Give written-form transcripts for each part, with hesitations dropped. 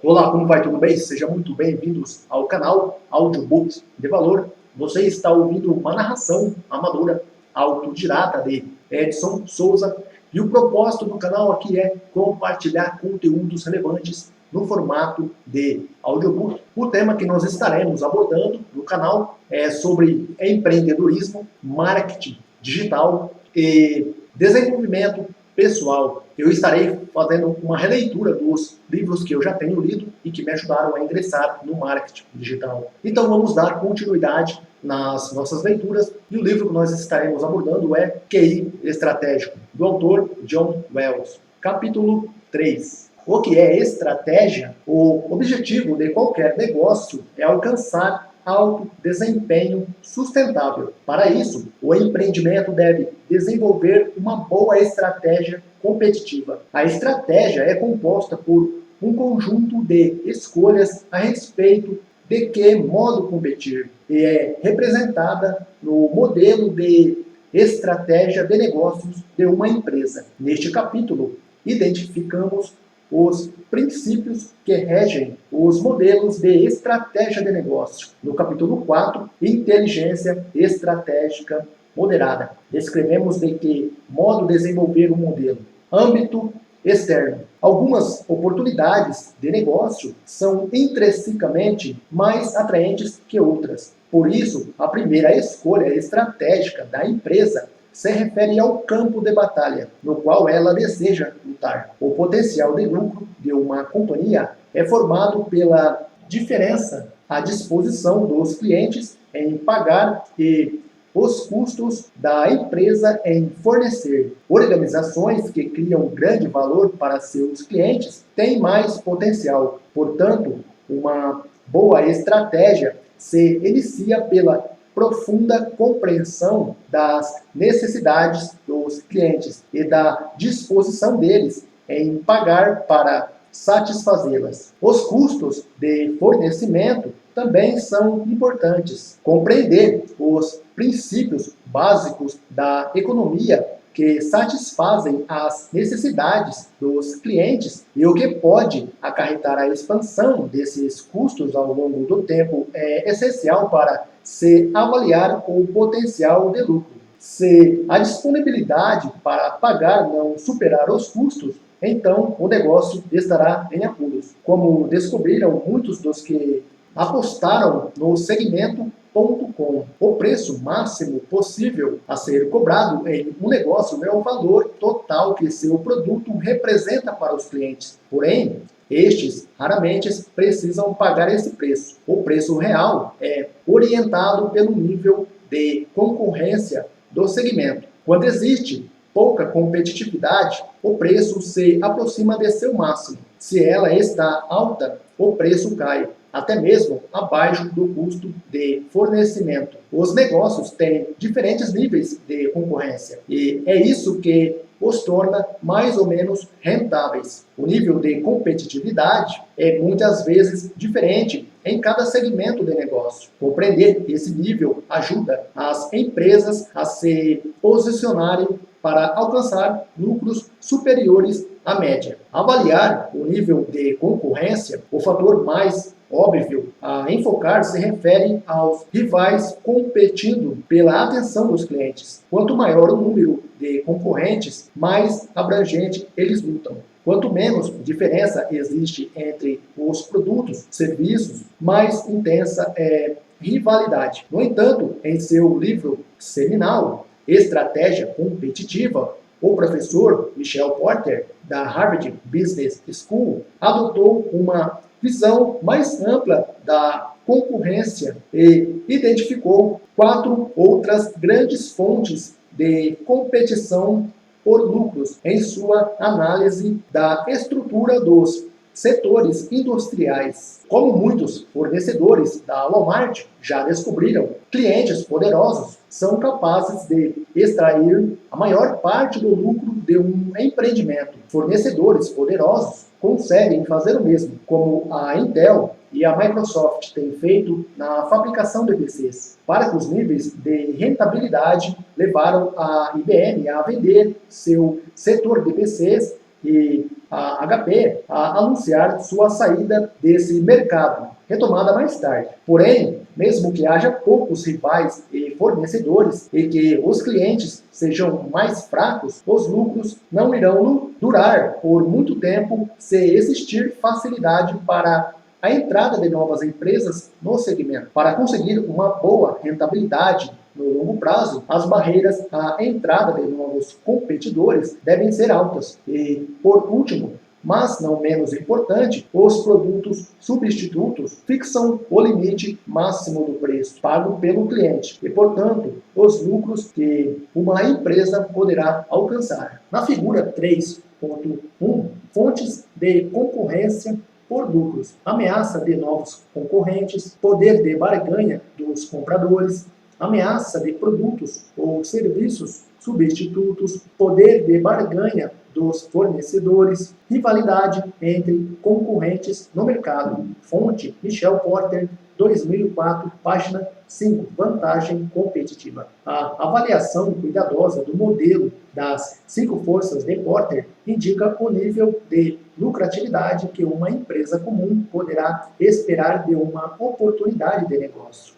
Olá, como vai? Tudo bem? Sejam muito bem-vindos ao canal Audiobooks de Valor. Você está ouvindo uma narração amadora, autodidata de Edson Souza. E o propósito do canal aqui é compartilhar conteúdos relevantes no formato de audiobook. O tema que nós estaremos abordando no canal é sobre empreendedorismo, marketing digital e desenvolvimento pessoal. Eu estarei fazendo uma releitura dos livros que eu já tenho lido e que me ajudaram a ingressar no marketing digital. Então vamos dar continuidade nas nossas leituras, e o livro que nós estaremos abordando é QI Estratégico, do autor John Wells. Capítulo 3. O que é estratégia? O objetivo de qualquer negócio é alcançar alto desempenho sustentável. Para isso, o empreendimento deve desenvolver uma boa estratégia competitiva. A estratégia é composta por um conjunto de escolhas a respeito de que modo competir e é representada no modelo de estratégia de negócios de uma empresa. Neste capítulo, identificamos os princípios que regem os modelos de estratégia de negócio. No capítulo 4, inteligência estratégica moderada. Descrevemos de que modo desenvolver um modelo. Âmbito externo. Algumas oportunidades de negócio são intrinsecamente mais atraentes que outras. Por isso, a primeira escolha estratégica da empresa se refere ao campo de batalha, no qual ela deseja lutar. O potencial de lucro de uma companhia é formado pela diferença à disposição dos clientes em pagar e os custos da empresa em fornecer. Organizações que criam grande valor para seus clientes têm mais potencial. Portanto, uma boa estratégia se inicia pela profunda compreensão das necessidades dos clientes e da disposição deles em pagar para satisfazê-las. Os custos de fornecimento também são importantes. Compreender os princípios básicos da economia que satisfazem as necessidades dos clientes e o que pode acarretar a expansão desses custos ao longo do tempo é essencial para se avaliar o potencial de lucro. Se a disponibilidade para pagar não superar os custos, então o negócio estará em apuros. Como descobriram muitos dos que apostaram no segmento.com, o preço máximo possível a ser cobrado em um negócio é o valor total que seu produto representa para os clientes. Porém, estes raramente precisam pagar esse preço. O preço real é orientado pelo nível de concorrência do segmento. Quando existe pouca competitividade, o preço se aproxima de seu máximo. Se ela está alta, o preço cai, até mesmo abaixo do custo de fornecimento. Os negócios têm diferentes níveis de concorrência e é isso que os torna mais ou menos rentáveis. O nível de competitividade é muitas vezes diferente em cada segmento de negócio. Compreender esse nível ajuda as empresas a se posicionarem para alcançar lucros superiores à média. Avaliar o nível de concorrência, o fator mais óbvio a enfocar se refere aos rivais competindo pela atenção dos clientes. Quanto maior o número de concorrentes, mais abrangente eles lutam. Quanto menos diferença existe entre os produtos, serviços, mais intensa é rivalidade. No entanto, em seu livro seminal, Estratégia Competitiva, o professor Michel Porter, da Harvard Business School, adotou uma visão mais ampla da concorrência e identificou 4 outras grandes fontes de competição por lucros em sua análise da estrutura dos setores industriais. Como muitos fornecedores da Walmart já descobriram, clientes poderosos são capazes de extrair a maior parte do lucro de um empreendimento. Fornecedores poderosos conseguem fazer o mesmo, como a Intel e a Microsoft têm feito na fabricação de PCs. Para que os níveis de rentabilidade levaram a IBM a vender seu setor de PCs e a HP a anunciar sua saída desse mercado, retomada mais tarde. Porém, mesmo que haja poucos rivais e fornecedores e que os clientes sejam mais fracos, os lucros não irão durar por muito tempo se existir facilidade para a entrada de novas empresas no segmento. Para conseguir uma boa rentabilidade no longo prazo, as barreiras à entrada de novos competidores devem ser altas. E, por último, mas não menos importante, os produtos substitutos fixam o limite máximo do preço pago pelo cliente e, portanto, os lucros que uma empresa poderá alcançar. Na figura 3.1, fontes de concorrência por lucros, ameaça de novos concorrentes, poder de barganha dos compradores, ameaça de produtos ou serviços substitutos, poder de barganha dos fornecedores, rivalidade entre concorrentes no mercado. Fonte Michel Porter, 2004, página 5, vantagem competitiva. A avaliação cuidadosa do modelo das 5 forças de Porter indica o nível de lucratividade que uma empresa comum poderá esperar de uma oportunidade de negócio.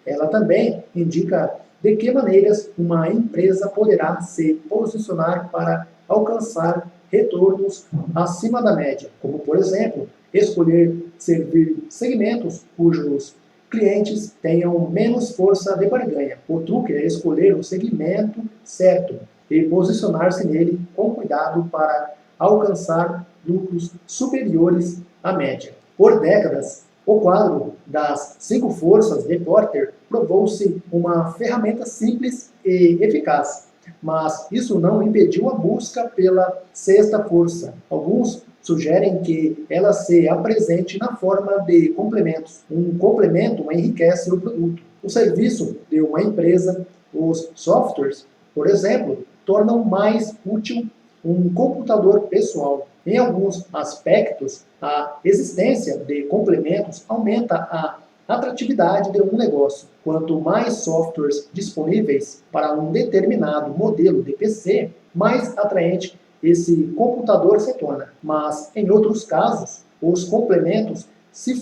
Ela também indica de que maneiras uma empresa poderá se posicionar para alcançar retornos acima da média, como, por exemplo, escolher servir segmentos cujos clientes tenham menos força de barganha. O truque é escolher o segmento certo e posicionar-se nele com cuidado para alcançar lucros superiores à média. Por décadas, o quadro das 5 forças de Porter provou-se uma ferramenta simples e eficaz, mas isso não impediu a busca pela sexta força. Alguns sugerem que ela se apresente na forma de complementos. Um complemento enriquece o produto. O serviço de uma empresa, os softwares, por exemplo, tornam mais útil um computador pessoal. Em alguns aspectos, a existência de complementos aumenta a atratividade de um negócio. Quanto mais softwares disponíveis para um determinado modelo de PC, mais atraente esse computador se torna. Mas, em outros casos, os complementos se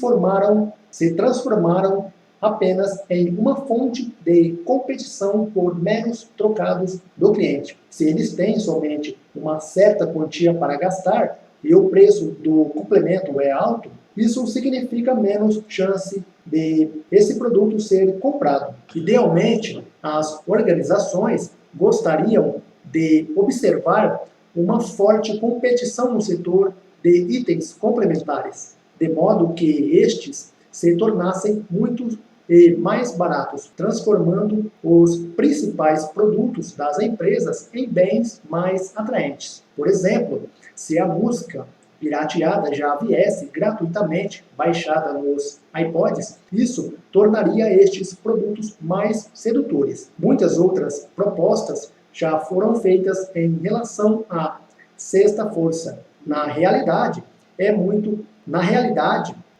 transformaram apenas em uma fonte de competição por meros trocados do cliente. Se eles têm somente uma certa quantia para gastar e o preço do complemento é alto, isso significa menos chance de esse produto ser comprado. Idealmente, as organizações gostariam de observar uma forte competição no setor de itens complementares, de modo que estes se tornassem muito mais baratos, transformando os principais produtos das empresas em bens mais atraentes. Por exemplo, se a música pirateada já viesse gratuitamente baixada nos iPods, isso tornaria estes produtos mais sedutores. Muitas outras propostas já foram feitas em relação à sexta força. Na realidade,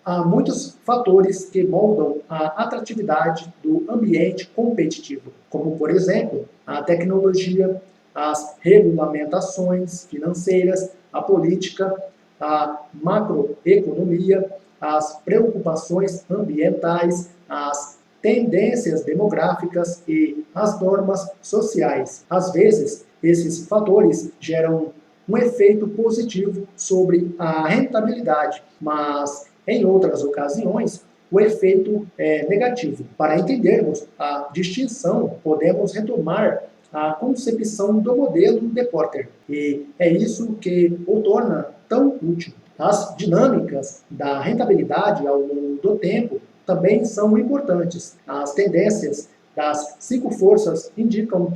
há muitos fatores que moldam a atratividade do ambiente competitivo, como, por exemplo, a tecnologia, as regulamentações financeiras, a política, a macroeconomia, as preocupações ambientais, as tendências demográficas e as normas sociais. Às vezes, esses fatores geram um efeito positivo sobre a rentabilidade, mas em outras ocasiões, o efeito é negativo. Para entendermos a distinção, podemos retomar a concepção do modelo de Porter, e é isso que o torna tão útil. As dinâmicas da rentabilidade ao longo do tempo também são importantes. As tendências das 5 forças indicam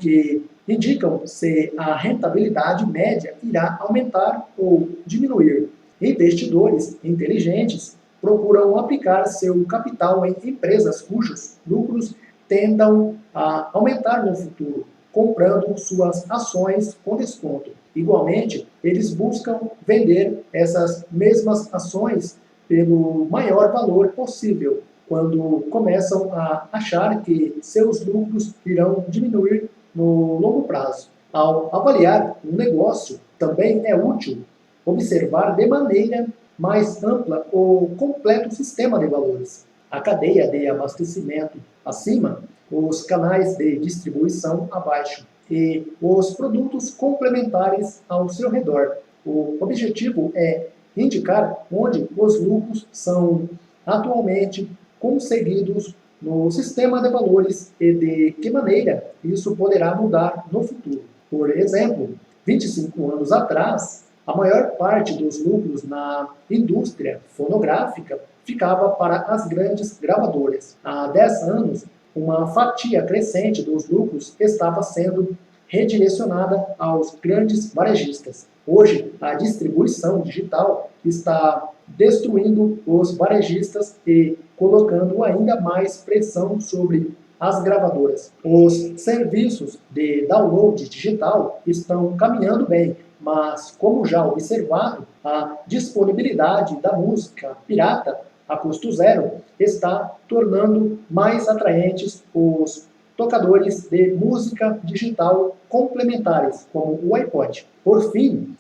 se a rentabilidade média irá aumentar ou diminuir. Investidores inteligentes procuram aplicar seu capital em empresas cujos lucros tendam a aumentar no futuro, comprando suas ações com desconto. Igualmente, eles buscam vender essas mesmas ações pelo maior valor possível, quando começam a achar que seus lucros irão diminuir no longo prazo. Ao avaliar um negócio, também é útil observar de maneira mais ampla o completo sistema de valores, a cadeia de abastecimento acima, os canais de distribuição abaixo e os produtos complementares ao seu redor. O objetivo é indicar onde os lucros são atualmente conseguidos no sistema de valores e de que maneira isso poderá mudar no futuro. Por exemplo, 25 anos atrás, a maior parte dos lucros na indústria fonográfica ficava para as grandes gravadoras. Há 10 anos, uma fatia crescente dos lucros estava sendo redirecionada aos grandes varejistas. Hoje, a distribuição digital está destruindo os varejistas e colocando ainda mais pressão sobre as gravadoras. Os serviços de download digital estão caminhando bem, mas, como já observado, a disponibilidade da música pirata a custo zero está tornando mais atraentes os tocadores de música digital complementares, como o iPod. Por fim,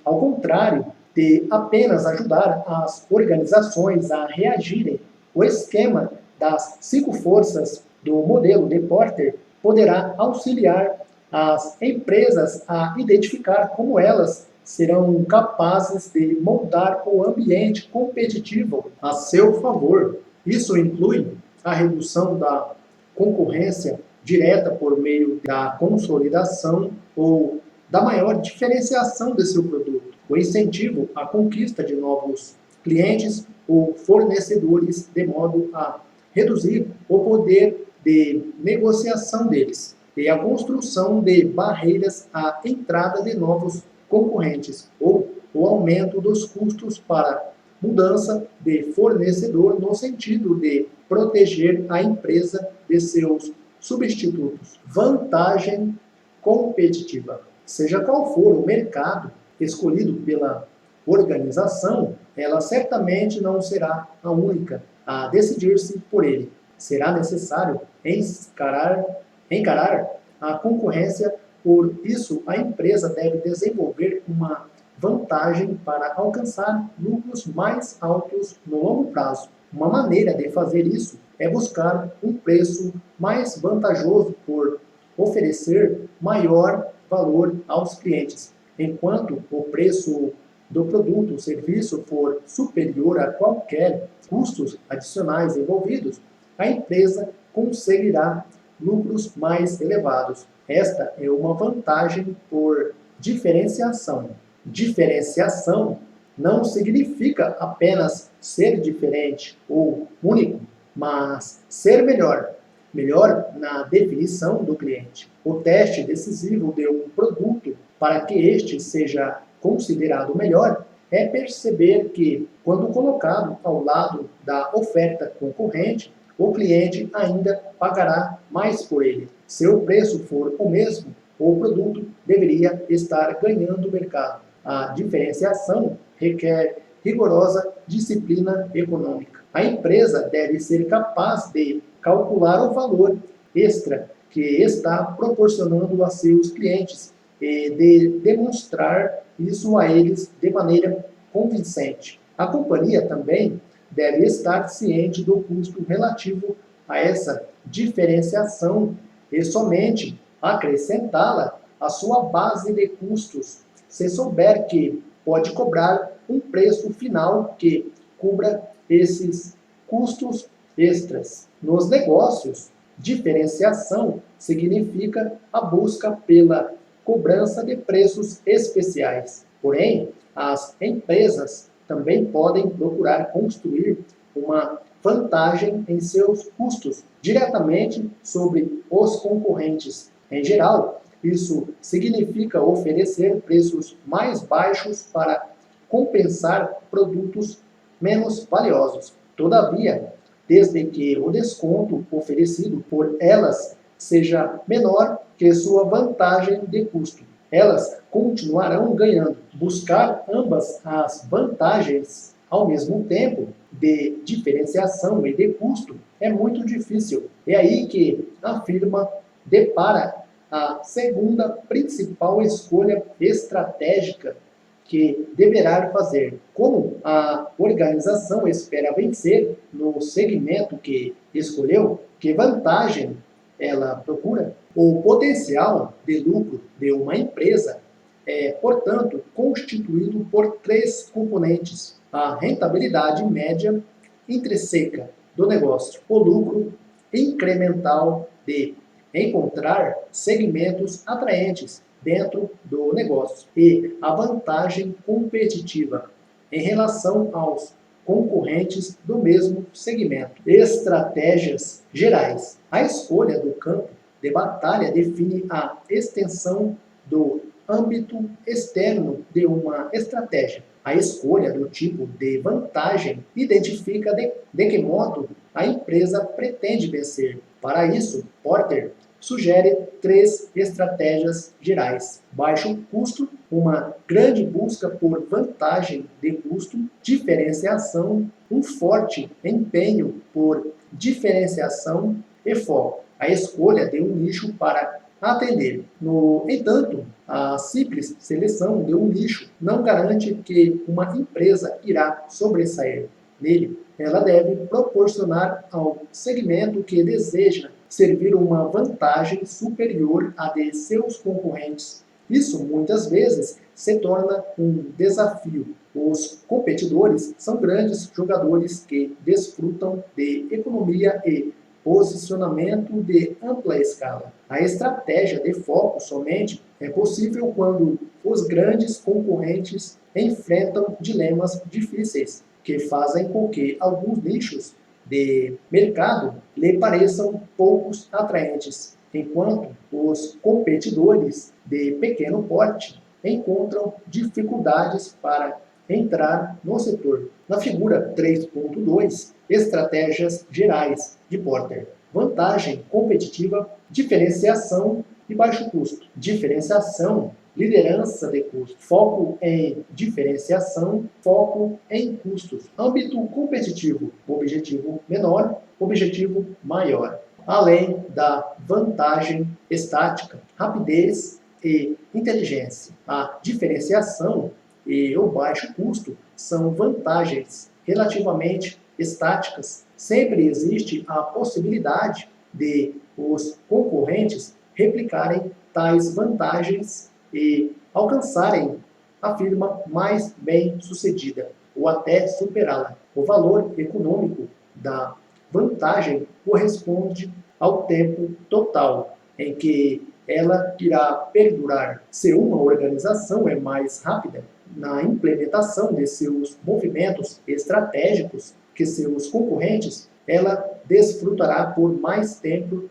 ao contrário de apenas ajudar as organizações a reagirem, o esquema das 5 forças do modelo de Porter poderá auxiliar as empresas a identificar como elas serão capazes de moldar o ambiente competitivo a seu favor. Isso inclui a redução da concorrência direta por meio da consolidação ou da maior diferenciação de seu produto, o incentivo à conquista de novos clientes ou fornecedores de modo a reduzir o poder de negociação deles e a construção de barreiras à entrada de novos concorrentes ou o aumento dos custos para mudança de fornecedor no sentido de proteger a empresa de seus substitutos. Vantagem competitiva. Seja qual for o mercado escolhido pela organização, ela certamente não será a única a decidir-se por ele. Será necessário encarar a concorrência, por isso a empresa deve desenvolver uma vantagem para alcançar lucros mais altos no longo prazo. Uma maneira de fazer isso é buscar um preço mais vantajoso por oferecer maior valor aos clientes. Enquanto o preço do produto ou serviço for superior a qualquer custos adicionais envolvidos, a empresa conseguirá lucros mais elevados. Esta é uma vantagem por diferenciação. Diferenciação não significa apenas ser diferente ou único, mas ser melhor. Melhor na definição do cliente. O teste decisivo de um produto para que este seja considerado melhor é perceber que, quando colocado ao lado da oferta concorrente, o cliente ainda pagará mais por ele. Se o preço for o mesmo, o produto deveria estar ganhando mercado. A diferenciação requer rigorosa disciplina econômica. A empresa deve ser capaz de calcular o valor extra que está proporcionando a seus clientes e de demonstrar isso a eles de maneira convincente. A companhia também deve estar ciente do custo relativo a essa diferenciação e somente acrescentá-la à sua base de custos, se souber que pode cobrar um preço final que cubra esses custos extras. Nos negócios, diferenciação significa a busca pela cobrança de preços especiais. Porém, as empresas também podem procurar construir uma vantagem em seus custos diretamente sobre os concorrentes. Em geral, isso significa oferecer preços mais baixos para compensar produtos menos valiosos. Todavia, desde que o desconto oferecido por elas seja menor que sua vantagem de custo, elas continuarão ganhando. Buscar ambas as vantagens ao mesmo tempo, de diferenciação e de custo, é muito difícil. É aí que a firma depara a segunda principal escolha estratégica que deverá fazer. Como a organização espera vencer no segmento que escolheu, que vantagem ela procura, o potencial de lucro de uma empresa é, portanto, constituído por três componentes: a rentabilidade média intrínseca do negócio, o lucro incremental de encontrar segmentos atraentes dentro do negócio e a vantagem competitiva em relação aos concorrentes do mesmo segmento. Estratégias gerais. A escolha do campo de batalha define a extensão do âmbito externo de uma estratégia. A escolha do tipo de vantagem identifica de que modo a empresa pretende vencer. Para isso, Porter sugere três estratégias gerais: baixo custo, uma grande busca por vantagem de custo, diferenciação, um forte empenho por diferenciação e foco. A escolha de um nicho para atender. No entanto, a simples seleção de um nicho não garante que uma empresa irá sobressair nele. Ela deve proporcionar ao segmento que deseja servir uma vantagem superior à de seus concorrentes. Isso muitas vezes se torna um desafio. Os competidores são grandes jogadores que desfrutam de economia e posicionamento de ampla escala. A estratégia de foco somente é possível quando os grandes concorrentes enfrentam dilemas difíceis, que fazem com que alguns nichos de mercado lhe pareçam poucos atraentes, enquanto os competidores de pequeno porte encontram dificuldades para entrar no setor. Na figura 3.2, estratégias gerais de Porter: vantagem competitiva, diferenciação e baixo custo. Diferenciação, liderança de custo, foco em diferenciação, foco em custos. Âmbito competitivo, objetivo menor, objetivo maior. Além da vantagem estática, rapidez e inteligência. A diferenciação e o baixo custo são vantagens relativamente estáticas. Sempre existe a possibilidade de os concorrentes replicarem tais vantagens e alcançarem a firma mais bem-sucedida ou até superá-la. O valor econômico da vantagem corresponde ao tempo total em que ela irá perdurar. Se uma organização é mais rápida na implementação de seus movimentos estratégicos que seus concorrentes, ela desfrutará por mais tempo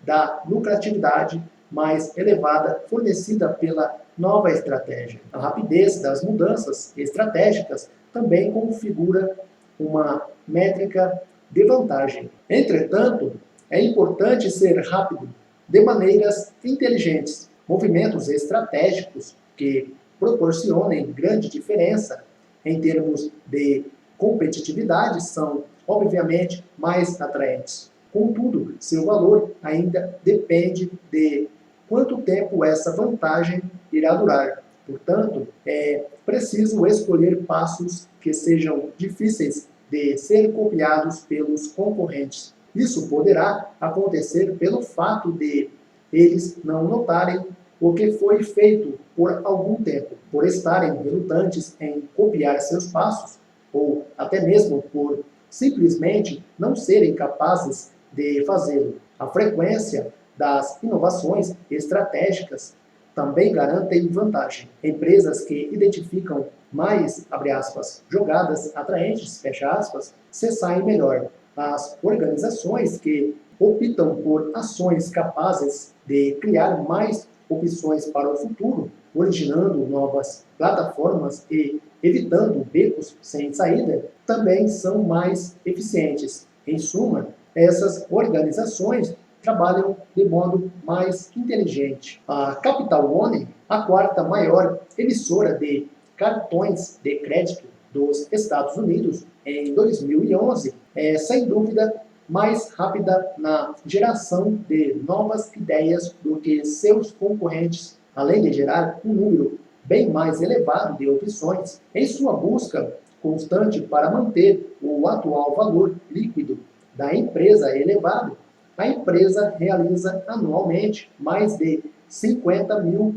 da lucratividade mais elevada fornecida pela nova estratégia. A rapidez das mudanças estratégicas também configura uma métrica de vantagem. Entretanto, é importante ser rápido de maneiras inteligentes. Movimentos estratégicos que proporcionem grande diferença em termos de competitividade são, obviamente, mais atraentes. Contudo, seu valor ainda depende de quanto tempo essa vantagem irá durar. Portanto, é preciso escolher passos que sejam difíceis de ser copiados pelos concorrentes. Isso poderá acontecer pelo fato de eles não notarem o que foi feito por algum tempo, por estarem relutantes em copiar seus passos, ou até mesmo por simplesmente não serem capazes de fazê-lo. A frequência das inovações estratégicas também garantem vantagem. Empresas que identificam mais, abre aspas, jogadas atraentes, fecha aspas, se saem melhor. As organizações que optam por ações capazes de criar mais opções para o futuro, originando novas plataformas e evitando becos sem saída, também são mais eficientes. Em suma, essas organizações trabalham de modo mais inteligente. A Capital One, a quarta maior emissora de cartões de crédito dos Estados Unidos em 2011, é sem dúvida mais rápida na geração de novas ideias do que seus concorrentes, além de gerar um número bem mais elevado de opções em sua busca constante para manter o atual valor líquido da empresa elevado. A empresa realiza anualmente mais de 50 mil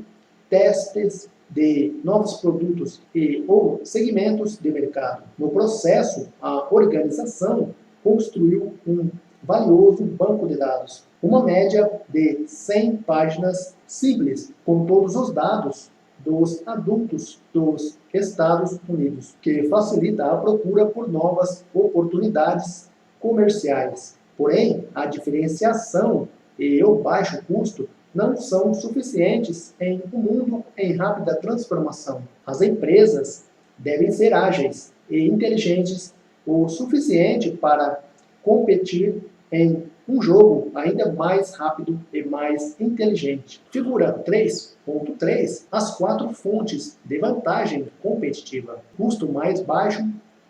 testes de novos produtos e ou segmentos de mercado. No processo, a organização construiu um valioso banco de dados, uma média de 100 páginas simples, com todos os dados dos adultos dos Estados Unidos, que facilita a procura por novas oportunidades comerciais. Porém, a diferenciação e o baixo custo não são suficientes em um mundo em rápida transformação. As empresas devem ser ágeis e inteligentes o suficiente para competir em um jogo ainda mais rápido e mais inteligente. Figura 3.3. As 4 fontes de vantagem competitiva. Custo mais baixo,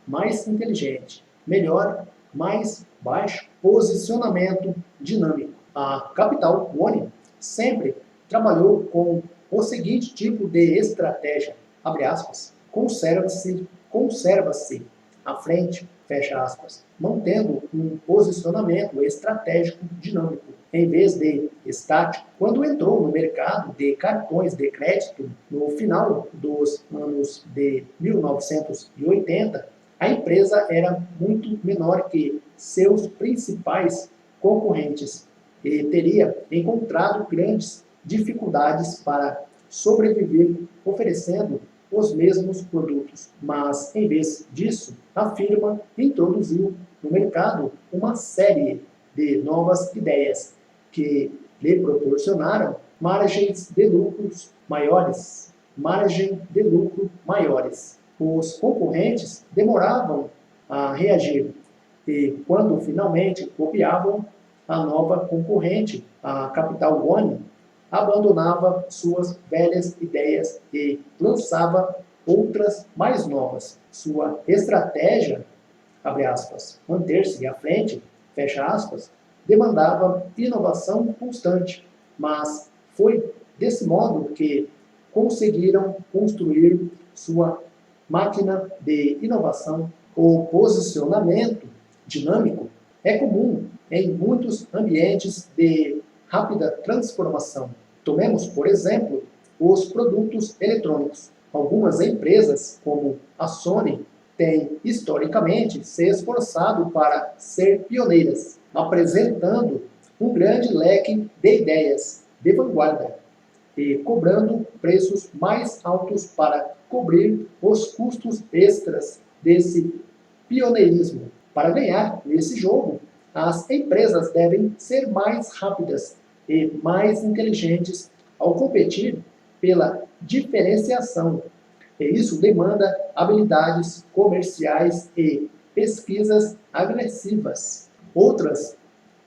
mais inteligente. Melhor, mais baixo. Posicionamento dinâmico. A Capital One sempre trabalhou com o seguinte tipo de estratégia, abre aspas, conserva-se à frente, fecha aspas, mantendo um posicionamento estratégico dinâmico, em vez de estático. Quando entrou no mercado de cartões de crédito no final dos anos de 1980, a empresa era muito menor que seus principais concorrentes e teria encontrado grandes dificuldades para sobreviver oferecendo os mesmos produtos. Mas, em vez disso, a firma introduziu no mercado uma série de novas ideias que lhe proporcionaram margens de lucros maiores. Os concorrentes demoravam a reagir e, quando finalmente copiavam, a nova concorrente, a Capital One, abandonava suas velhas ideias e lançava outras mais novas. Sua estratégia, abre aspas, manter-se à frente, fecha aspas, demandava inovação constante, mas foi desse modo que conseguiram construir sua máquina de inovação. O posicionamento dinâmico é comum em muitos ambientes de rápida transformação. Tomemos, por exemplo, os produtos eletrônicos. Algumas empresas, como a Sony, têm historicamente se esforçado para ser pioneiras, apresentando um grande leque de ideias de vanguarda e cobrando preços mais altos para cobrir os custos extras desse pioneirismo. Para ganhar esse jogo, as empresas devem ser mais rápidas e mais inteligentes ao competir pela diferenciação. E isso demanda habilidades comerciais e pesquisas agressivas. Outras,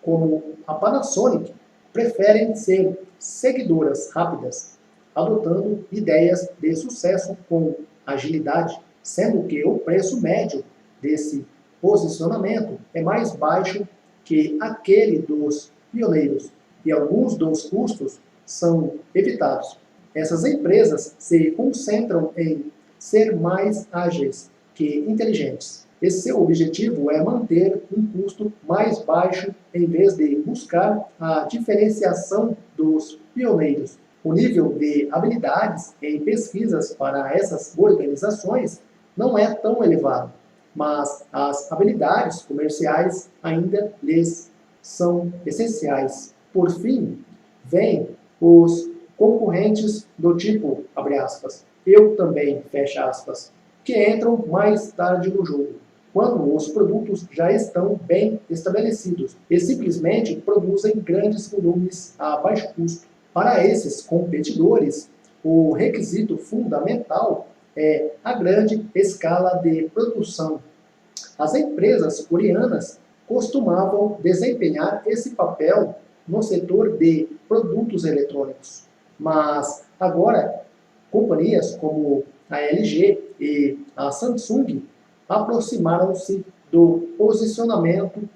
como a Panasonic, preferem ser seguidoras rápidas, adotando ideias de sucesso com agilidade, sendo que o preço médio desse posicionamento é mais baixo que aquele dos pioneiros e alguns dos custos são evitados. Essas empresas se concentram em ser mais ágeis que inteligentes. E seu objetivo é manter um custo mais baixo em vez de buscar a diferenciação dos pioneiros. O nível de habilidades em pesquisas para essas organizações não é tão elevado, mas as habilidades comerciais ainda lhes são essenciais. Por fim, vêm os concorrentes do tipo, abre aspas, eu também, fecha aspas, que entram mais tarde no jogo, quando os produtos já estão bem estabelecidos e simplesmente produzem grandes volumes a baixo custo. Para esses competidores, o requisito fundamental é a grande escala de produção. As empresas coreanas costumavam desempenhar esse papel no setor de produtos eletrônicos, mas agora companhias como a LG e a Samsung aproximaram-se do posicionamento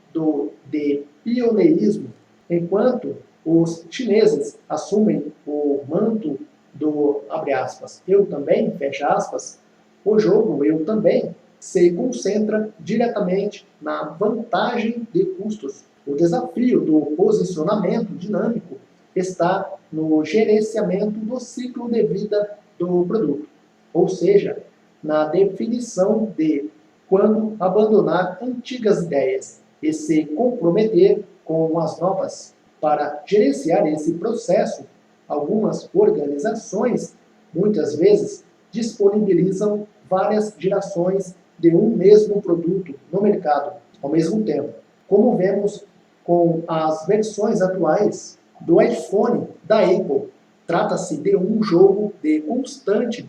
de pioneirismo, enquanto os chineses assumem o manto do, abre aspas, eu também, fecha aspas, o jogo eu também se concentra diretamente na vantagem de custos. O desafio do posicionamento dinâmico está no gerenciamento do ciclo de vida do produto, ou seja, na definição de quando abandonar antigas ideias e se comprometer com as novas. Para gerenciar esse processo, algumas organizações, muitas vezes, disponibilizam várias gerações de um mesmo produto no mercado ao mesmo tempo, como vemos com as versões atuais do iPhone da Apple. Trata-se de um jogo de constante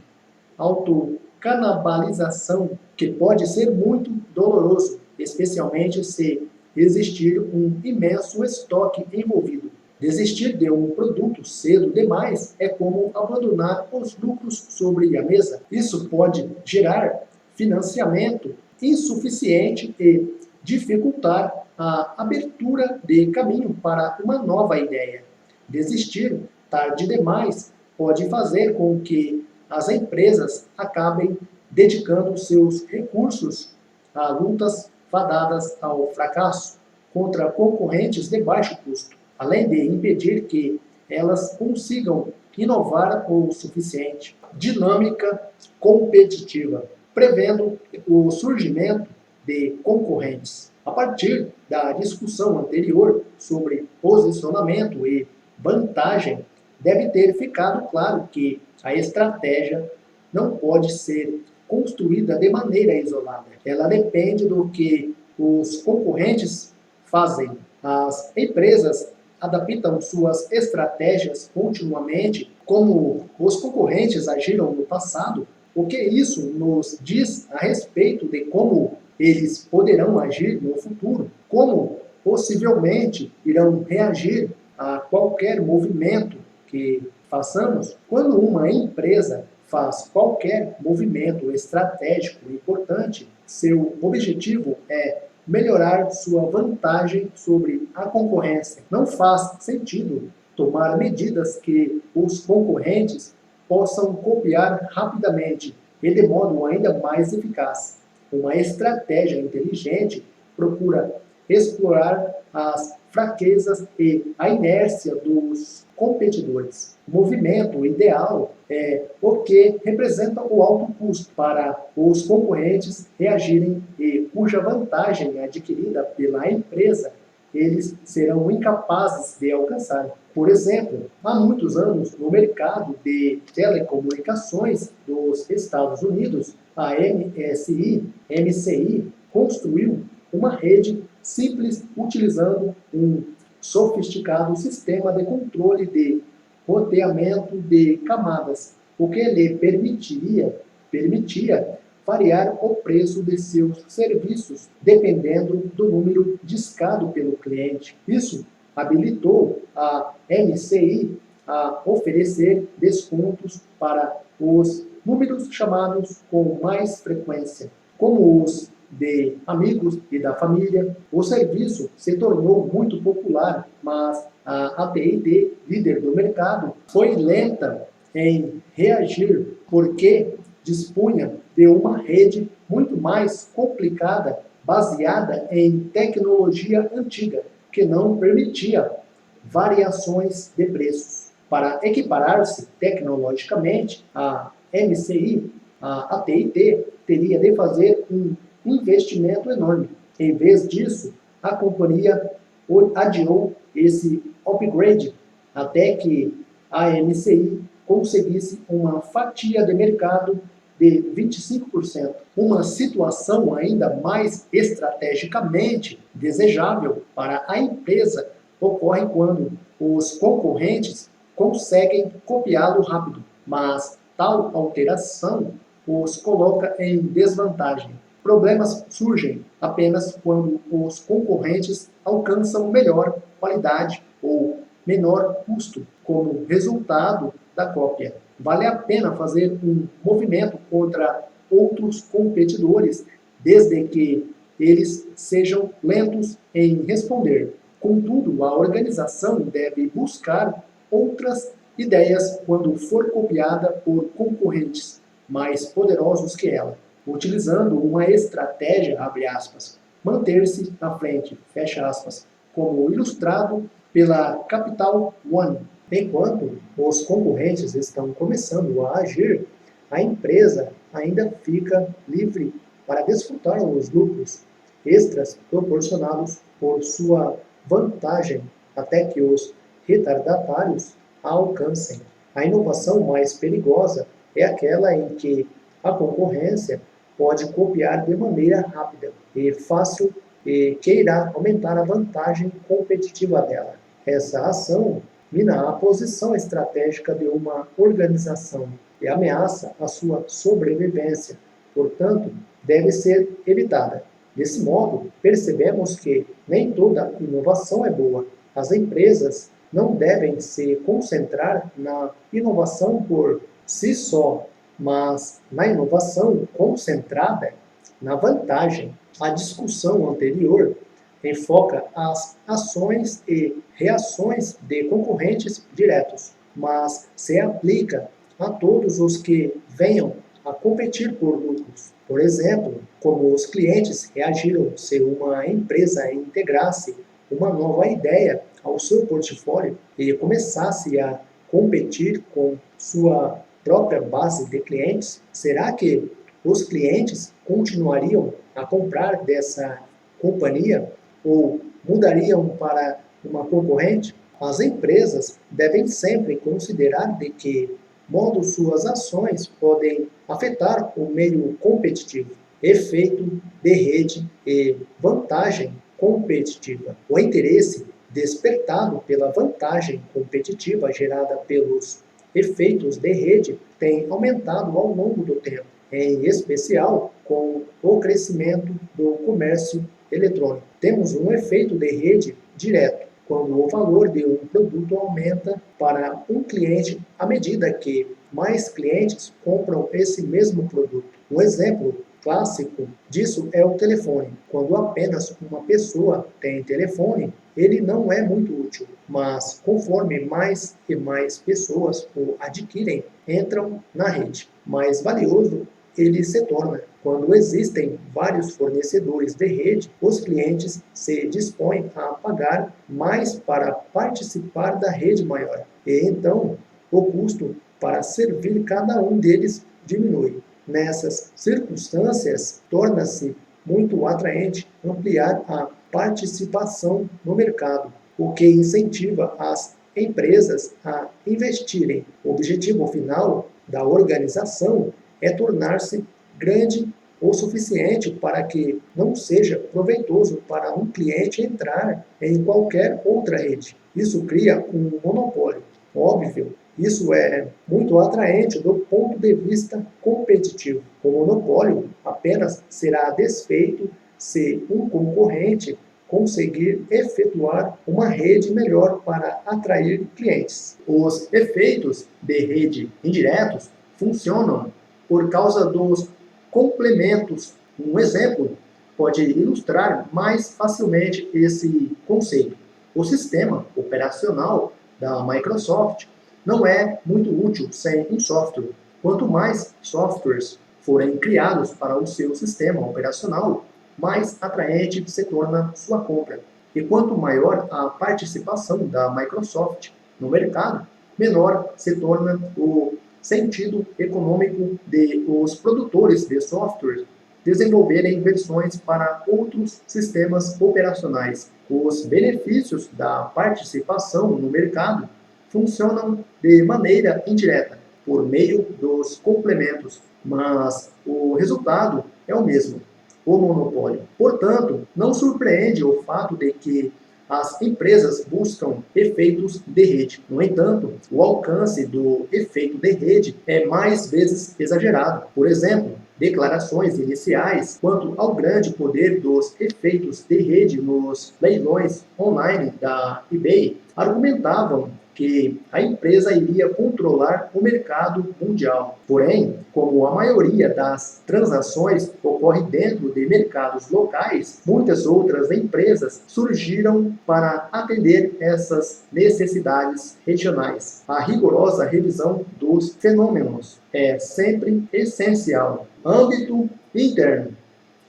autocanibalização que pode ser muito doloroso, especialmente se existir um imenso estoque envolvido. Desistir de um produto cedo demais é como abandonar os lucros sobre a mesa. Isso pode gerar financiamento insuficiente e dificultar a abertura de caminho para uma nova ideia. Desistir tarde demais pode fazer com que as empresas acabem dedicando seus recursos a lutas fadadas ao fracasso contra concorrentes de baixo custo, além de impedir que elas consigam inovar o suficiente. Dinâmica competitiva, prevendo o surgimento de concorrentes. A partir da discussão anterior sobre posicionamento e vantagem, deve ter ficado claro que a estratégia não pode ser construída de maneira isolada. Ela depende do que os concorrentes fazem. As empresas adaptam suas estratégias continuamente, como os concorrentes agiram no passado. O que isso nos diz a respeito de como eles poderão agir no futuro? Como possivelmente irão reagir a qualquer movimento que façamos? Quando uma empresa faz qualquer movimento estratégico importante, seu objetivo é melhorar sua vantagem sobre a concorrência. Não faz sentido tomar medidas que os concorrentes possam copiar rapidamente e de modo ainda mais eficaz. Uma estratégia inteligente procura explorar as fraquezas e a inércia dos competidores. O movimento ideal é o que representa o alto custo para os concorrentes reagirem e cuja vantagem adquirida pela empresa eles serão incapazes de alcançar. Por exemplo, há muitos anos, no mercado de telecomunicações dos Estados Unidos, a MCI construiu uma rede simples utilizando um sofisticado sistema de controle de roteamento de camadas, o que lhe permitia variar o preço de seus serviços dependendo do número discado pelo cliente. Isso habilitou a MCI a oferecer descontos para os números chamados com mais frequência, como os de amigos e da família. O serviço se tornou muito popular, mas a AT&T, líder do mercado, foi lenta em reagir porque dispunha de uma rede muito mais complicada, baseada em tecnologia antiga, que não permitia variações de preços. Para equiparar-se tecnologicamente, a MCI, a AT&T, teria de fazer um investimento enorme. Em vez disso, a companhia adiou esse upgrade até que a MCI conseguisse uma fatia de mercado de 25%. Uma situação ainda mais estrategicamente desejável para a empresa ocorre quando os concorrentes conseguem copiá-lo rápido, mas tal alteração os coloca em desvantagem. Problemas surgem apenas quando os concorrentes alcançam melhor qualidade ou menor custo como resultado da cópia. Vale a pena fazer um movimento contra outros competidores, desde que eles sejam lentos em responder. Contudo, a organização deve buscar outras ideias quando for copiada por concorrentes mais poderosos que ela, utilizando uma estratégia, abre aspas, manter-se à frente, fecha aspas, como ilustrado pela Capital One. Enquanto os concorrentes estão começando a agir, a empresa ainda fica livre para desfrutar os lucros extras proporcionados por sua vantagem até que os retardatários a alcancem. A inovação mais perigosa é aquela em que a concorrência pode copiar de maneira rápida e fácil e queira aumentar a vantagem competitiva dela. Essa ação mina a posição estratégica de uma organização e ameaça a sua sobrevivência, portanto, deve ser evitada. Desse modo, percebemos que nem toda inovação é boa. As empresas não devem se concentrar na inovação por si só, mas na inovação concentrada na vantagem. A discussão anterior enfoca as ações e reações de concorrentes diretos, mas se aplica a todos os que venham a competir por lucros. Por exemplo, como os clientes reagiram se uma empresa integrasse uma nova ideia ao seu portfólio e começasse a competir com sua própria base de clientes? Será que os clientes continuariam a comprar dessa companhia ou mudariam para uma concorrente? As empresas devem sempre considerar de que modo suas ações podem afetar o meio competitivo, efeito de rede e vantagem competitiva. O interesse despertado pela vantagem competitiva gerada pelos efeitos de rede tem aumentado ao longo do tempo, em especial com o crescimento do comércio eletrônico. Temos um efeito de rede direto, quando o valor de um produto aumenta para um cliente à medida que mais clientes compram esse mesmo produto. Um exemplo clássico disso é o telefone. Quando apenas uma pessoa tem telefone, ele não é muito útil, mas conforme mais e mais pessoas o adquirem, entram na rede, mais valioso ele se torna. Quando existem vários fornecedores de rede, os clientes se dispõem a pagar mais para participar da rede maior. E então, o custo para servir cada um deles diminui. Nessas circunstâncias, torna-se muito atraente ampliar a participação no mercado, o que incentiva as empresas a investirem. O objetivo final da organização é tornar-se grande o suficiente para que não seja proveitoso para um cliente entrar em qualquer outra rede. Isso cria um monopólio. Óbvio, isso é muito atraente do ponto de vista competitivo. O monopólio apenas será desfeito se um concorrente conseguir efetuar uma rede melhor para atrair clientes. Os efeitos de rede indiretos funcionam por causa dos complementos. Um exemplo pode ilustrar mais facilmente esse conceito. O sistema operacional da Microsoft não é muito útil sem um software. Quanto mais softwares forem criados para o seu sistema operacional, mais atraente se torna sua compra. E quanto maior a participação da Microsoft no mercado, menor se torna o sentido econômico de os produtores de software desenvolverem versões para outros sistemas operacionais. Os benefícios da participação no mercado funcionam de maneira indireta, por meio dos complementos, mas o resultado é o mesmo, o monopólio. Portanto, não surpreende o fato de que as empresas buscam efeitos de rede. No entanto, o alcance do efeito de rede é mais vezes exagerado. Por exemplo, declarações iniciais quanto ao grande poder dos efeitos de rede nos leilões online da eBay argumentavam que a empresa iria controlar o mercado mundial. Porém, como a maioria das transações ocorre dentro de mercados locais, muitas outras empresas surgiram para atender essas necessidades regionais. A rigorosa revisão dos fenômenos é sempre essencial. Âmbito interno.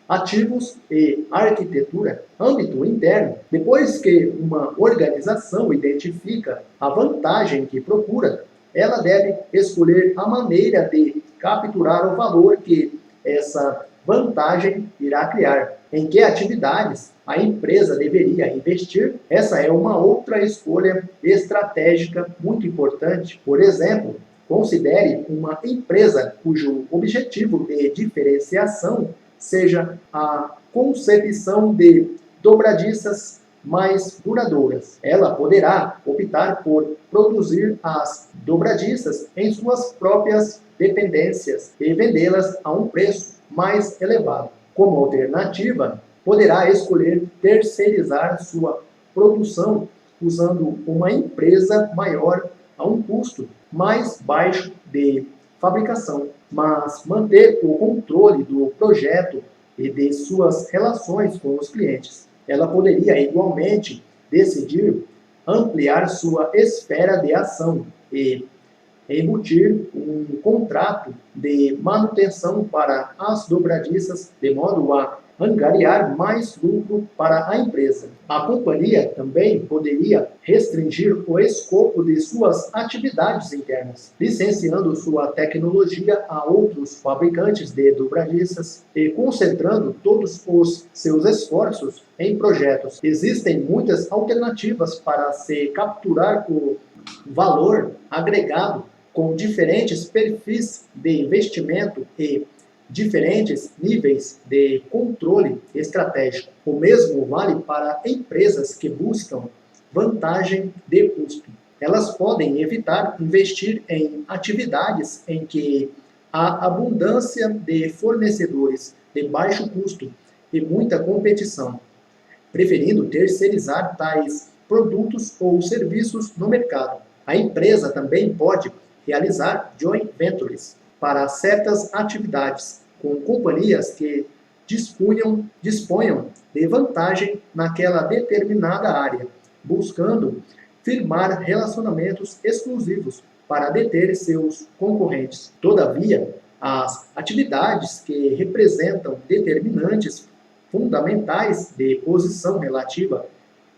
Ativos e arquitetura. Âmbito interno. Depois que uma organização identifica a vantagem que procura, ela deve escolher a maneira de capturar o valor que essa vantagem irá criar. Em que atividades a empresa deveria investir? Essa é uma outra escolha estratégica muito importante. Por exemplo, considere uma empresa cujo objetivo de diferenciação seja a concepção de dobradiças mais duradouras. Ela poderá optar por produzir as dobradiças em suas próprias dependências e vendê-las a um preço mais elevado. Como alternativa, poderá escolher terceirizar sua produção usando uma empresa maior a um custo mais baixo de fabricação, mas manter o controle do projeto e de suas relações com os clientes. Ela poderia igualmente decidir ampliar sua esfera de ação e emitir um contrato de manutenção para as dobradiças, de modo a angariar mais lucro para a empresa. A companhia também poderia restringir o escopo de suas atividades internas, licenciando sua tecnologia a outros fabricantes de dobradiças e concentrando todos os seus esforços em projetos. Existem muitas alternativas para se capturar o valor agregado com diferentes perfis de investimento e diferentes níveis de controle estratégico. O mesmo vale para empresas que buscam vantagem de custo. Elas podem evitar investir em atividades em que há abundância de fornecedores de baixo custo e muita competição, preferindo terceirizar tais produtos ou serviços no mercado. A empresa também pode realizar joint ventures para certas atividades com companhias que disponham de vantagem naquela determinada área, buscando firmar relacionamentos exclusivos para deter seus concorrentes. Todavia, as atividades que representam determinantes fundamentais de posição relativa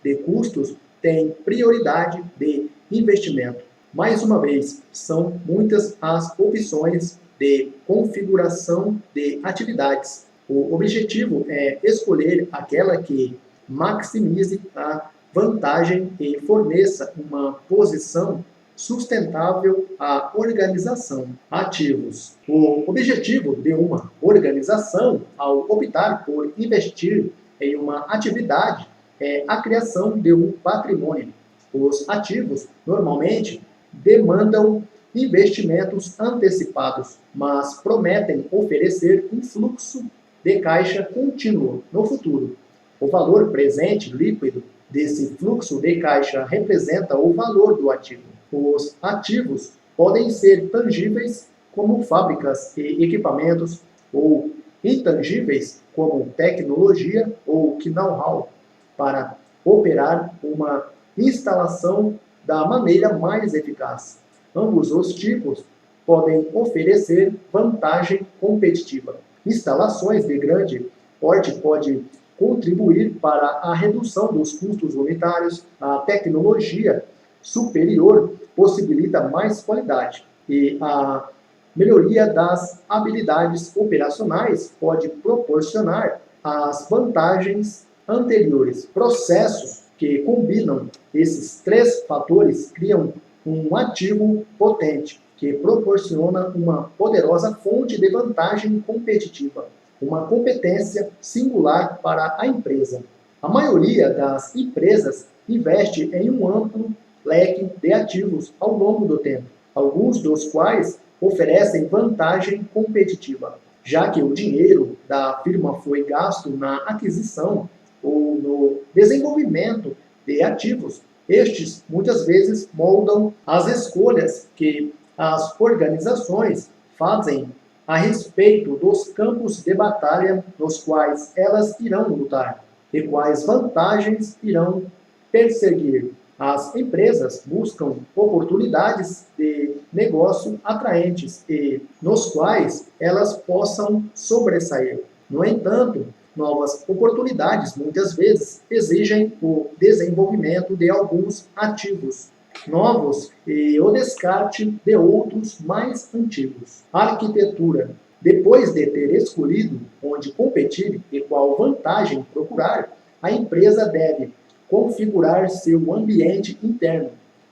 de custos têm prioridade de investimento. Mais uma vez, são muitas as opções de configuração de atividades. O objetivo é escolher aquela que maximize a vantagem e forneça uma posição sustentável à organização. Ativos. O objetivo de uma organização, ao optar por investir em uma atividade, é a criação de um patrimônio. Os ativos, normalmente, demandam investimentos antecipados, mas prometem oferecer um fluxo de caixa contínuo no futuro. O valor presente líquido desse fluxo de caixa representa o valor do ativo. Os ativos podem ser tangíveis, como fábricas e equipamentos, ou intangíveis, como tecnologia ou know-how, para operar uma instalação da maneira mais eficaz. Ambos os tipos podem oferecer vantagem competitiva. Instalações de grande porte podem contribuir para a redução dos custos unitários. A tecnologia superior possibilita mais qualidade e a melhoria das habilidades operacionais pode proporcionar as vantagens anteriores. Processos que combinam esses três fatores criam um ativo potente, que proporciona uma poderosa fonte de vantagem competitiva, uma competência singular para a empresa. A maioria das empresas investe em um amplo leque de ativos ao longo do tempo, alguns dos quais oferecem vantagem competitiva, já que o dinheiro da firma foi gasto na aquisição ou no desenvolvimento de ativos Estes, muitas vezes, moldam as escolhas que as organizações fazem a respeito dos campos de batalha nos quais elas irão lutar e quais vantagens irão perseguir. As empresas buscam oportunidades de negócio atraentes e nos quais elas possam sobressair. No entanto, novas oportunidades muitas vezes exigem o desenvolvimento de alguns ativos novos e o descarte de outros mais antigos. Arquitetura. Depois de ter escolhido onde competir e qual vantagem procurar, a empresa deve configurar seu ambiente interno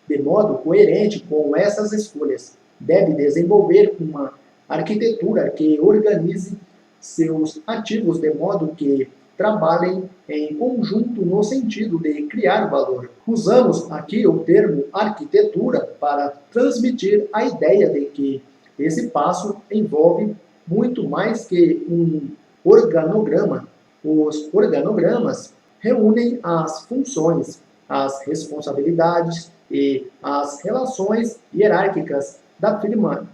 de modo coerente com essas escolhas. Deve desenvolver uma arquitetura que organize seus ativos de modo que trabalhem em conjunto no sentido de criar valor. Usamos aqui o termo arquitetura para transmitir a ideia de que esse passo envolve muito mais que um organograma. Os organogramas reúnem as funções, as responsabilidades e as relações hierárquicas da firma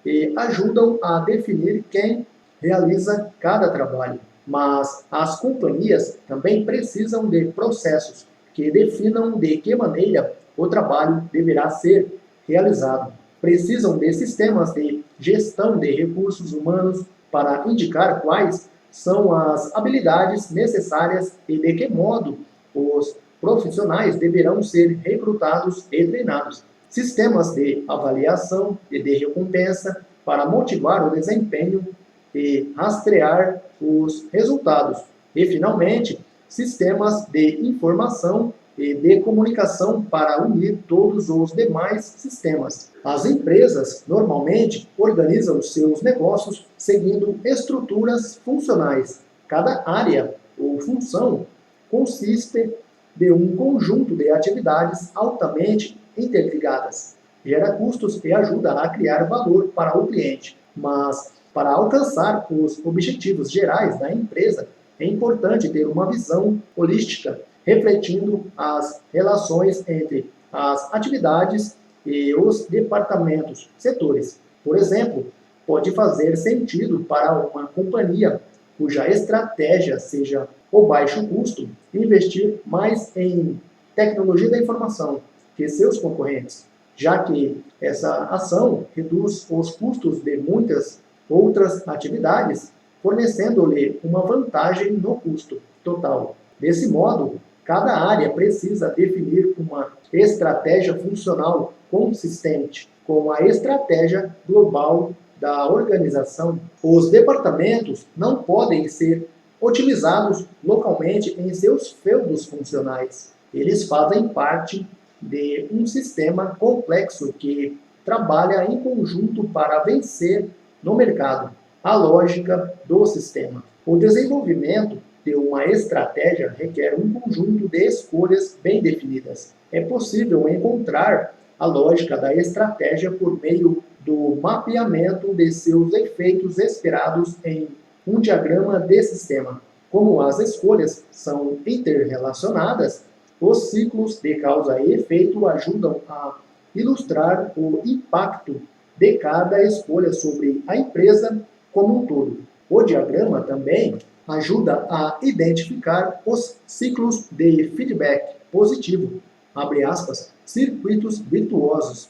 e ajudam a definir quem realiza cada trabalho. Mas as companhias também precisam de processos que definam de que maneira o trabalho deverá ser realizado. Precisam de sistemas de gestão de recursos humanos para indicar quais são as habilidades necessárias e de que modo os profissionais deverão ser recrutados e treinados. Sistemas de avaliação e de recompensa para motivar o desempenho e rastrear os resultados. E, finalmente, sistemas de informação e de comunicação para unir todos os demais sistemas. As empresas normalmente organizam seus negócios seguindo estruturas funcionais. Cada área ou função consiste de um conjunto de atividades altamente interligadas. Gera custos e ajuda a criar valor para o cliente. Mas, para alcançar os objetivos gerais da empresa, é importante ter uma visão holística, refletindo as relações entre as atividades e os departamentos, setores. Por exemplo, pode fazer sentido para uma companhia cuja estratégia seja o baixo custo investir mais em tecnologia da informação que seus concorrentes, já que essa ação reduz os custos de muitas outras atividades, fornecendo-lhe uma vantagem no custo total. Desse modo, cada área precisa definir uma estratégia funcional consistente com a estratégia global da organização. Os departamentos não podem ser otimizados localmente em seus feudos funcionais. Eles fazem parte de um sistema complexo que trabalha em conjunto para vencer no mercado. A lógica do sistema. O desenvolvimento de uma estratégia requer um conjunto de escolhas bem definidas. É possível encontrar a lógica da estratégia por meio do mapeamento de seus efeitos esperados em um diagrama de sistema. Como as escolhas são interrelacionadas, os ciclos de causa e efeito ajudam a ilustrar o impacto de cada escolha sobre a empresa como um todo. O diagrama também ajuda a identificar os ciclos de feedback positivo, abre aspas, circuitos virtuosos,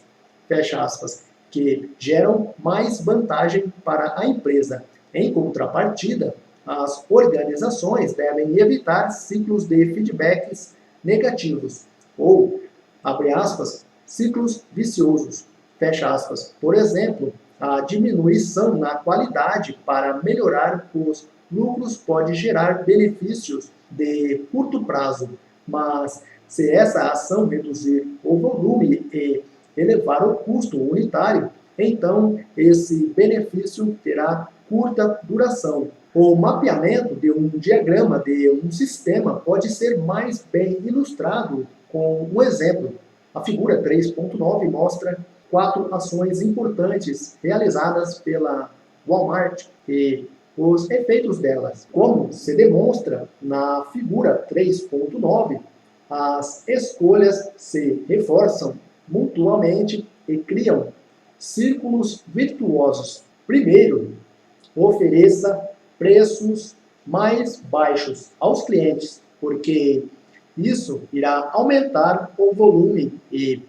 fecha aspas, que geram mais vantagem para a empresa. Em contrapartida, as organizações devem evitar ciclos de feedbacks negativos ou, abre aspas, ciclos viciosos, fecha aspas. Por exemplo, a diminuição na qualidade para melhorar os lucros pode gerar benefícios de curto prazo, mas se essa ação reduzir o volume e elevar o custo unitário, então esse benefício terá curta duração. O mapeamento de um diagrama de um sistema pode ser mais bem ilustrado com um exemplo. A figura 3.9 mostra 4 ações importantes realizadas pela Walmart e os efeitos delas. Como se demonstra na figura 3.9, as escolhas se reforçam mutuamente e criam círculos virtuosos. Primeiro, ofereça preços mais baixos aos clientes, porque isso irá aumentar o volume e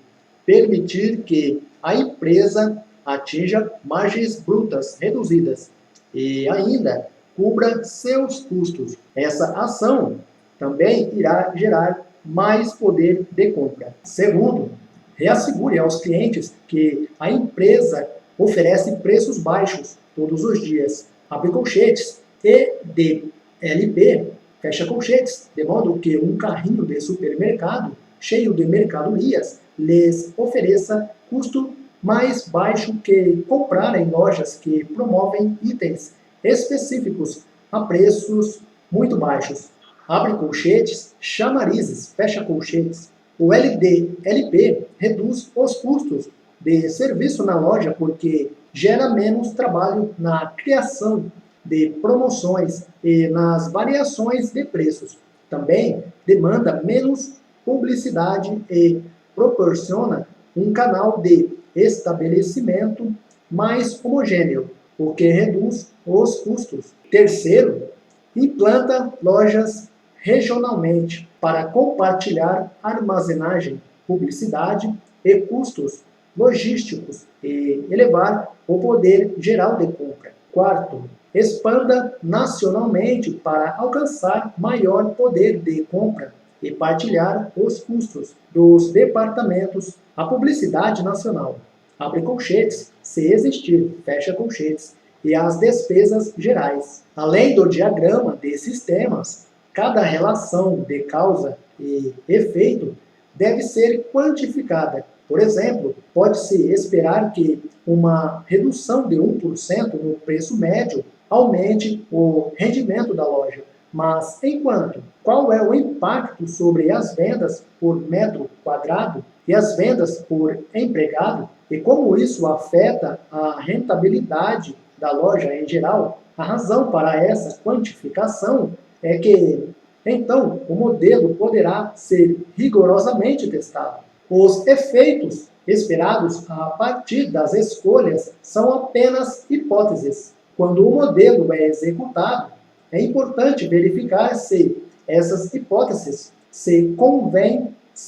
permitir que a empresa atinja margens brutas reduzidas e ainda cubra seus custos. Essa ação também irá gerar mais poder de compra. Segundo, reassegure aos clientes que a empresa oferece preços baixos todos os dias. Abre colchetes. EDLP, fecha colchetes, de modo que um carrinho de supermercado cheio de mercadorias lhes ofereça custo mais baixo que comprar em lojas que promovem itens específicos a preços muito baixos. Abre colchetes, chamarizes, fecha colchetes. O LDLP reduz os custos de serviço na loja porque gera menos trabalho na criação de promoções e nas variações de preços. Também demanda menos publicidade e proporciona um canal de estabelecimento mais homogêneo, o que reduz os custos. Terceiro, implanta lojas regionalmente para compartilhar armazenagem, publicidade e custos logísticos e elevar o poder geral de compra. Quarto, expanda nacionalmente para alcançar maior poder de compra e partilhar os custos dos departamentos. A publicidade nacional, abre colchetes, se existir, fecha colchetes, e as despesas gerais. Além do diagrama de sistemas, cada relação de causa e efeito deve ser quantificada. Por exemplo, pode-se esperar que uma redução de 1% no preço médio aumente o rendimento da loja. Mas, enquanto, qual é o impacto sobre as vendas por metro quadrado e as vendas por empregado? E como isso afeta a rentabilidade da loja em geral? A razão para essa quantificação é que, então, o modelo poderá ser rigorosamente testado. Os efeitos esperados a partir das escolhas são apenas hipóteses. Quando o modelo é executado, é importante verificar se essas hipóteses se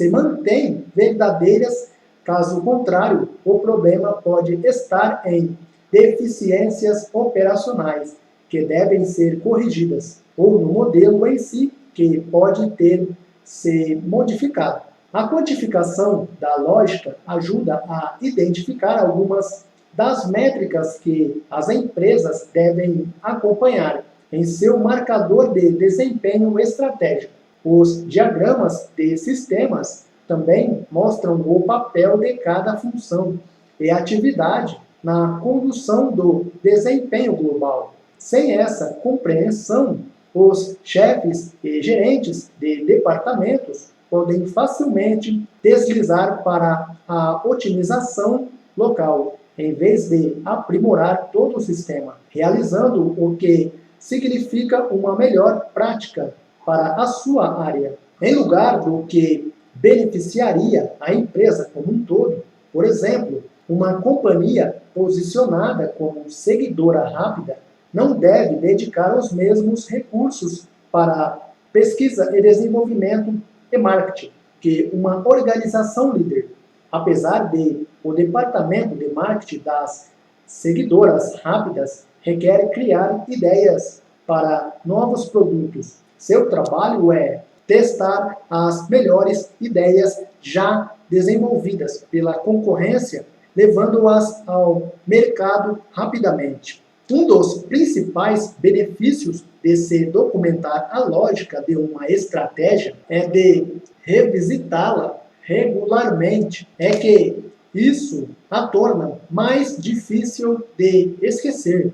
mantêm verdadeiras. Caso contrário, o problema pode estar em deficiências operacionais que devem ser corrigidas, ou no modelo em si, que pode ter se modificado. A quantificação da lógica ajuda a identificar algumas das métricas que as empresas devem acompanhar em seu marcador de desempenho estratégico. Os diagramas de sistemas também mostram o papel de cada função e atividade na condução do desempenho global. Sem essa compreensão, os chefes e gerentes de departamentos podem facilmente deslizar para a otimização local, em vez de aprimorar todo o sistema, realizando o que significa uma melhor prática para a sua área, em lugar do que beneficiaria a empresa como um todo. Por exemplo, uma companhia posicionada como seguidora rápida não deve dedicar os mesmos recursos para pesquisa e desenvolvimento e marketing que uma organização líder, apesar de o departamento de marketing das seguidoras rápidas requer criar ideias para novos produtos. Seu trabalho é testar as melhores ideias já desenvolvidas pela concorrência, levando-as ao mercado rapidamente. Um dos principais benefícios de se documentar a lógica de uma estratégia é de revisitá-la regularmente. É que isso a torna mais difícil de esquecer.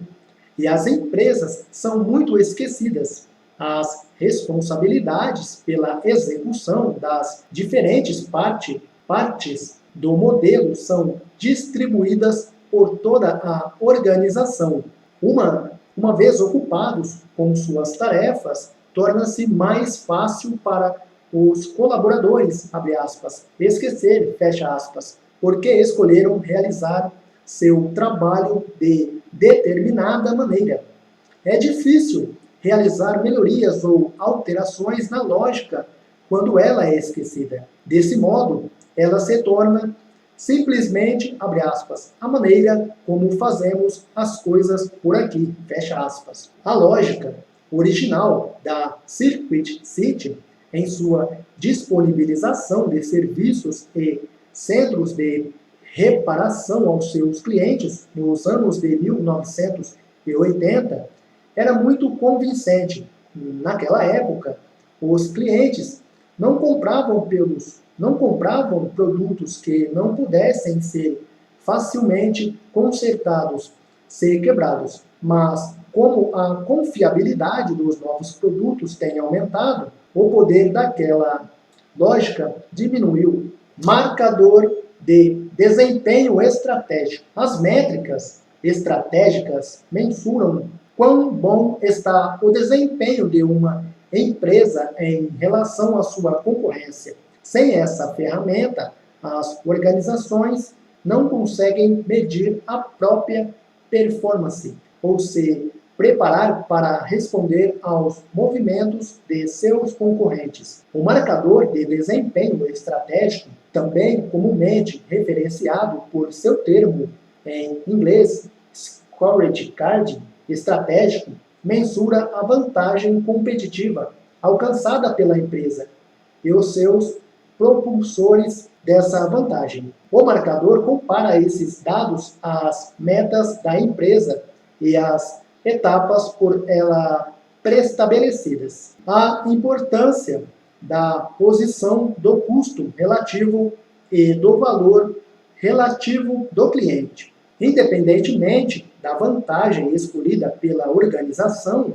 E as empresas são muito esquecidas. As responsabilidades pela execução das diferentes partes do modelo são distribuídas por toda a organização. Uma vez ocupados com suas tarefas, torna-se mais fácil para os colaboradores, abre aspas, esquecer, fecha aspas, porque escolheram realizar seu trabalho de determinada maneira. É difícil realizar melhorias ou alterações na lógica quando ela é esquecida. Desse modo, ela se torna simplesmente, abre aspas, a maneira como fazemos as coisas por aqui, fecha aspas. A lógica original da Circuit City, em sua disponibilização de serviços e centros de reparação aos seus clientes nos anos de 1980, era muito convincente. Naquela época, os clientes não compravam produtos que não pudessem ser facilmente consertados, ser quebrados. Mas, como a confiabilidade dos novos produtos tem aumentado, o poder daquela lógica diminuiu. Marcador de desempenho estratégico. As métricas estratégicas mensuram quão bom está o desempenho de uma empresa em relação à sua concorrência. Sem essa ferramenta, as organizações não conseguem medir a própria performance ou se preparar para responder aos movimentos de seus concorrentes. O marcador de desempenho estratégico, também comumente referenciado por seu termo em inglês scorecard estratégico, mensura a vantagem competitiva alcançada pela empresa e os seus propulsores dessa vantagem. O marcador compara esses dados às metas da empresa e às etapas por ela pré-estabelecidas. A importância da posição do custo relativo e do valor relativo do cliente. Independentemente da vantagem escolhida pela organização,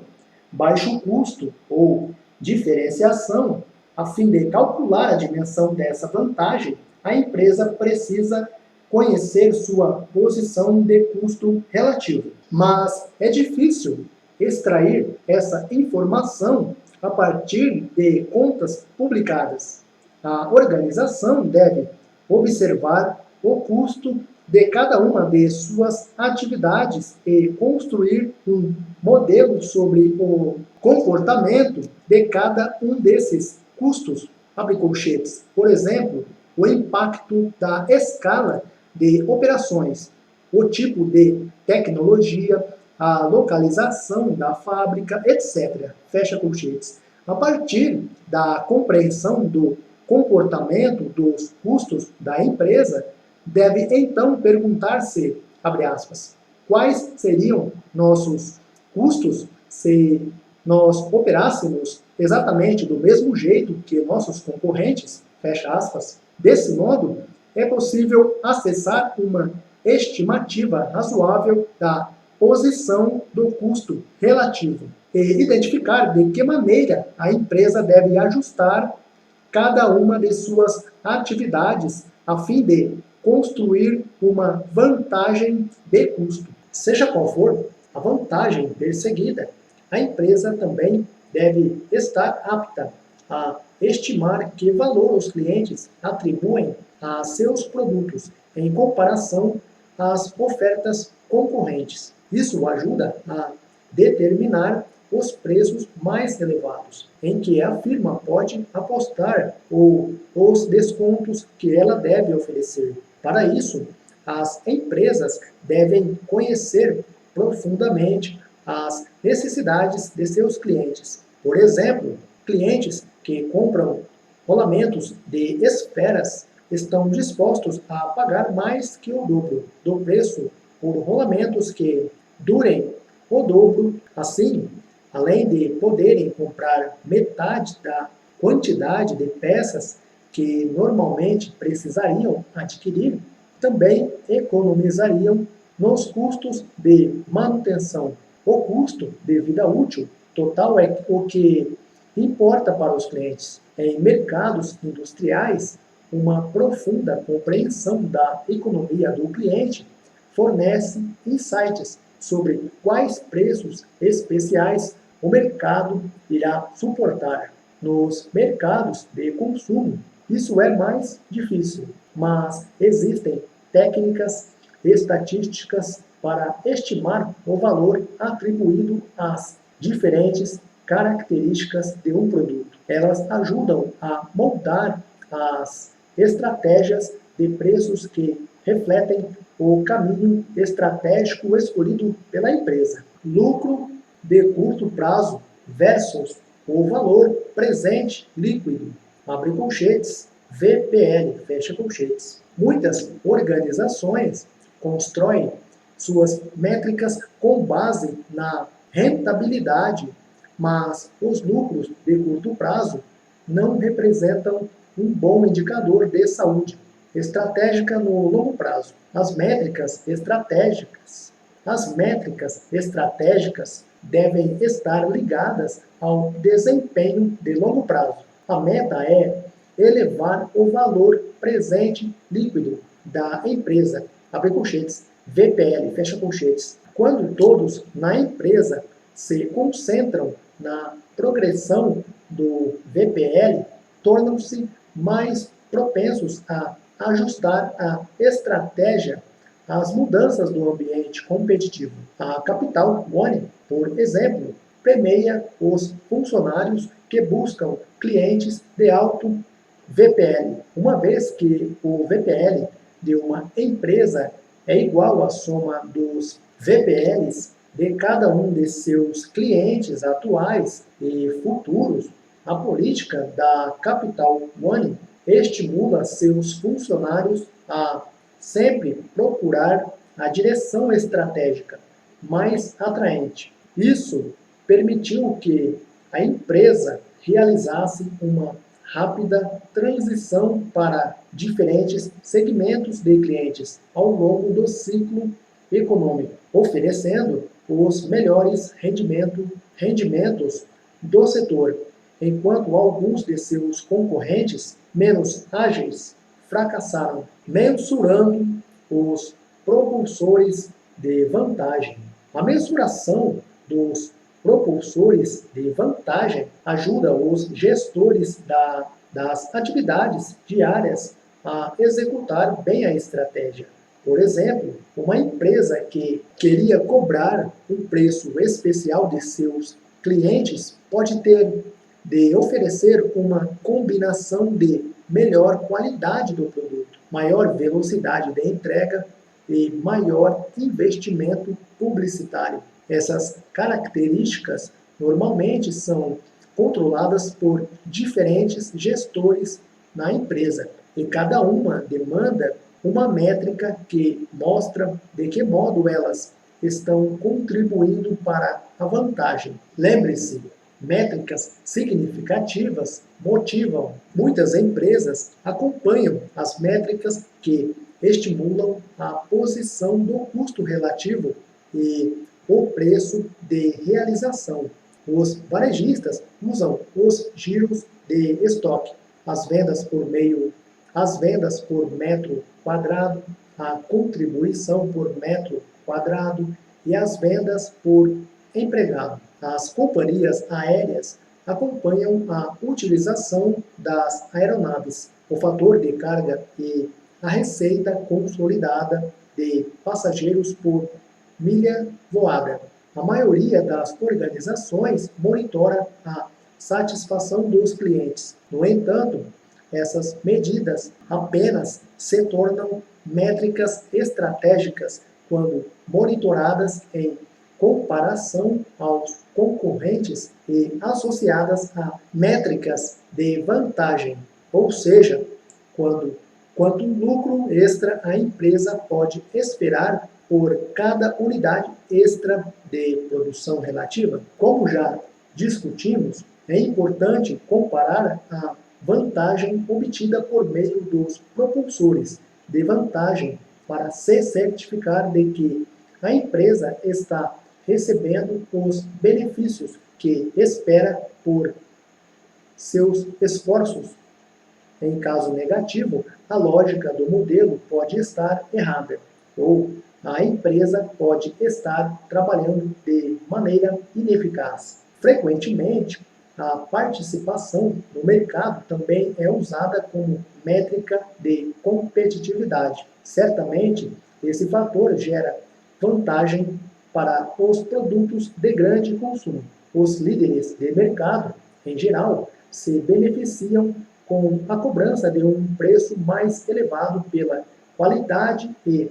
baixo custo ou diferenciação, a fim de calcular a dimensão dessa vantagem, a empresa precisa conhecer sua posição de custo relativo. Mas é difícil extrair essa informação a partir de contas publicadas. A organização deve observar o custo de cada uma de suas atividades e construir um modelo sobre o comportamento de cada um desses custos, abre colchetes. Por exemplo, o impacto da escala de operações, o tipo de tecnologia, a localização da fábrica, etc. Fecha colchetes. A partir da compreensão do comportamento dos custos da empresa, deve então perguntar-se, abre aspas, quais seriam nossos custos se nós operássemos exatamente do mesmo jeito que nossos concorrentes, fecha aspas. Desse modo, é possível acessar uma estimativa razoável da posição do custo relativo e identificar de que maneira a empresa deve ajustar cada uma de suas atividades a fim de construir uma vantagem de custo. Seja qual for a vantagem perseguida, a empresa também deve estar apta a estimar que valor os clientes atribuem a seus produtos em comparação às ofertas concorrentes. Isso ajuda a determinar os preços mais elevados, em que a firma pode apostar ou os descontos que ela deve oferecer. Para isso, as empresas devem conhecer profundamente as necessidades de seus clientes. Por exemplo, clientes que compram rolamentos de esferas estão dispostos a pagar mais que o dobro do preço por rolamentos que durem o dobro. Assim, além de poderem comprar metade da quantidade de peças que normalmente precisariam adquirir, também economizariam nos custos de manutenção. O custo de vida útil total é o que importa para os clientes. Em mercados industriais, uma profunda compreensão da economia do cliente fornece insights sobre quais preços especiais o mercado irá suportar. Nos mercados de consumo, isso é mais difícil, mas existem técnicas estatísticas para estimar o valor atribuído às diferentes características de um produto. Elas ajudam a moldar as estratégias de preços que refletem o caminho estratégico escolhido pela empresa. Lucro de curto prazo versus o valor presente líquido, abre colchetes, VPL, fecha colchetes. Muitas organizações constroem suas métricas com base na rentabilidade, mas os lucros de curto prazo não representam um bom indicador de saúde estratégica no longo prazo. As métricas estratégicas devem estar ligadas ao desempenho de longo prazo. A meta é elevar o valor presente líquido da empresa, abre colchetes, VPL, fecha colchetes. Quando todos na empresa se concentram na progressão do VPL, tornam-se mais propensos a ajustar a estratégia às mudanças do ambiente competitivo. A Capital One, por exemplo, premia os funcionários que buscam clientes de alto VPL, uma vez que o VPL de uma empresa é igual à soma dos VPLs de cada um de seus clientes atuais e futuros. A política da Capital One estimula seus funcionários a sempre procurar a direção estratégica mais atraente. Isso permitiu que a empresa realizasse uma rápida transição para diferentes segmentos de clientes ao longo do ciclo econômico, oferecendo os melhores rendimentos do setor, enquanto alguns de seus concorrentes menos ágeis fracassaram, mensurando os propulsores de vantagem. A mensuração dos propulsores de vantagem ajuda os gestores das atividades diárias a executar bem a estratégia. Por exemplo, uma empresa que queria cobrar um preço especial de seus clientes pode ter de oferecer uma combinação de melhor qualidade do produto, maior velocidade de entrega e maior investimento publicitário. Essas características normalmente são controladas por diferentes gestores na empresa e cada uma demanda uma métrica que mostra de que modo elas estão contribuindo para a vantagem. Lembre-se, métricas significativas motivam. Muitas empresas acompanham as métricas que estimulam a posição do custo relativo e o preço de realização. Os varejistas usam os giros de estoque, as vendas por metro quadrado, a contribuição por metro quadrado e as vendas por empregado. As companhias aéreas acompanham a utilização das aeronaves, o fator de carga e a receita consolidada de passageiros por milha voada. A maioria das organizações monitora a satisfação dos clientes. No entanto, essas medidas apenas se tornam métricas estratégicas quando monitoradas em comparação aos concorrentes e associadas a métricas de vantagem, ou seja, quanto lucro extra a empresa pode esperar por cada unidade extra de produção relativa. Como já discutimos, é importante comparar a vantagem obtida por meio dos propulsores de vantagem para se certificar de que a empresa está recebendo os benefícios que espera por seus esforços. Em caso negativo, a lógica do modelo pode estar errada, ou a empresa pode estar trabalhando de maneira ineficaz. Frequentemente, A participação no mercado também é usada como métrica de competitividade. Certamente, esse fator gera vantagem para os produtos de grande consumo. Os líderes de mercado, em geral, se beneficiam com a cobrança de um preço mais elevado pela qualidade e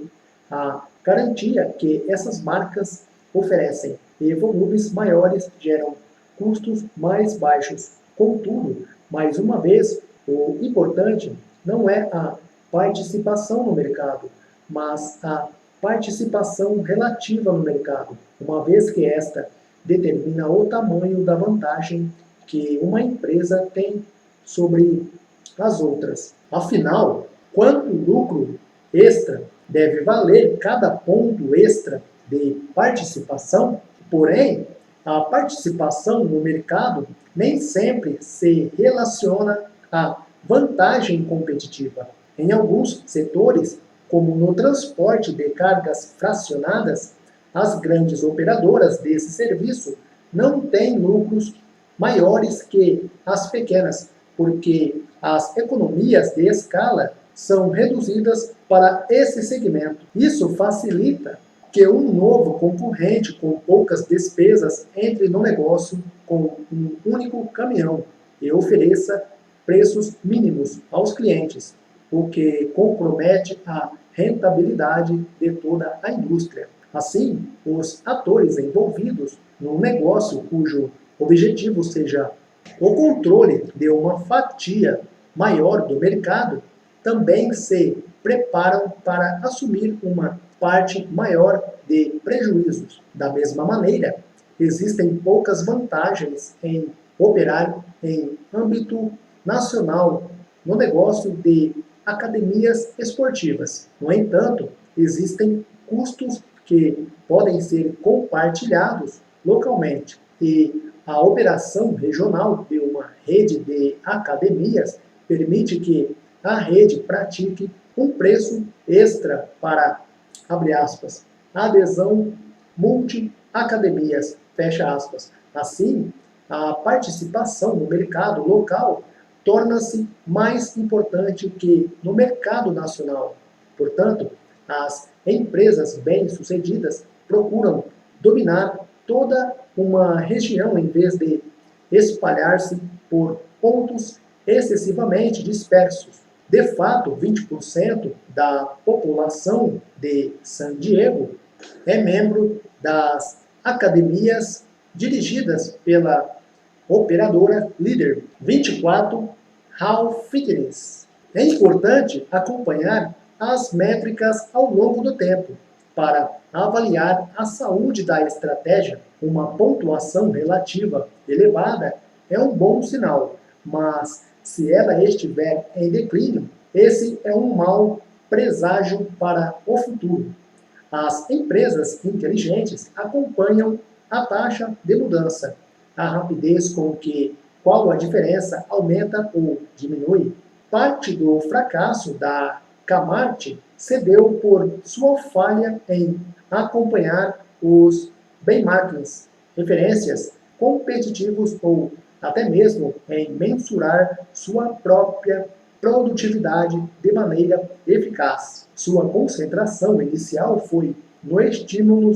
a garantia que essas marcas oferecem, e volumes maiores geram custos mais baixos. Contudo, mais uma vez, o importante não é a participação no mercado, mas a participação relativa no mercado, uma vez que esta determina o tamanho da vantagem que uma empresa tem sobre as outras. Afinal, quanto lucro extra deve valer cada ponto extra de participação? Porém, a participação no mercado nem sempre se relaciona à vantagem competitiva. Em alguns setores, como no transporte de cargas fracionadas, as grandes operadoras desse serviço não têm lucros maiores que as pequenas, porque as economias de escala são reduzidas para esse segmento. Isso facilita que um novo concorrente com poucas despesas entre no negócio com um único caminhão e ofereça preços mínimos aos clientes, o que compromete a rentabilidade de toda a indústria. Assim, os atores envolvidos num negócio cujo objetivo seja o controle de uma fatia maior do mercado também se preparam para assumir uma parte maior de prejuízos. Da mesma maneira, existem poucas vantagens em operar em âmbito nacional no negócio de academias esportivas. No entanto, existem custos que podem ser compartilhados localmente e a operação regional de uma rede de academias permite que a rede pratique um preço extra para, abre aspas, adesão multi-academias, fecha aspas. Assim, a participação no mercado local torna-se mais importante que no mercado nacional. Portanto, as empresas bem-sucedidas procuram dominar toda uma região em vez de espalhar-se por pontos excessivamente dispersos. De fato, 20% da população de San Diego é membro das academias dirigidas pela operadora líder 24 Hall Fitness. É importante acompanhar as métricas ao longo do tempo para avaliar a saúde da estratégia. Uma pontuação relativa elevada é um bom sinal, mas se ela estiver em declínio, esse é um mau presságio para o futuro. As empresas inteligentes acompanham a taxa de mudança, a rapidez com que qual a diferença aumenta ou diminui. Parte do fracasso da Kmart se deu por sua falha em acompanhar os benchmarks, referências competitivos ou até mesmo em mensurar sua própria produtividade de maneira eficaz. Sua concentração inicial foi no estímulo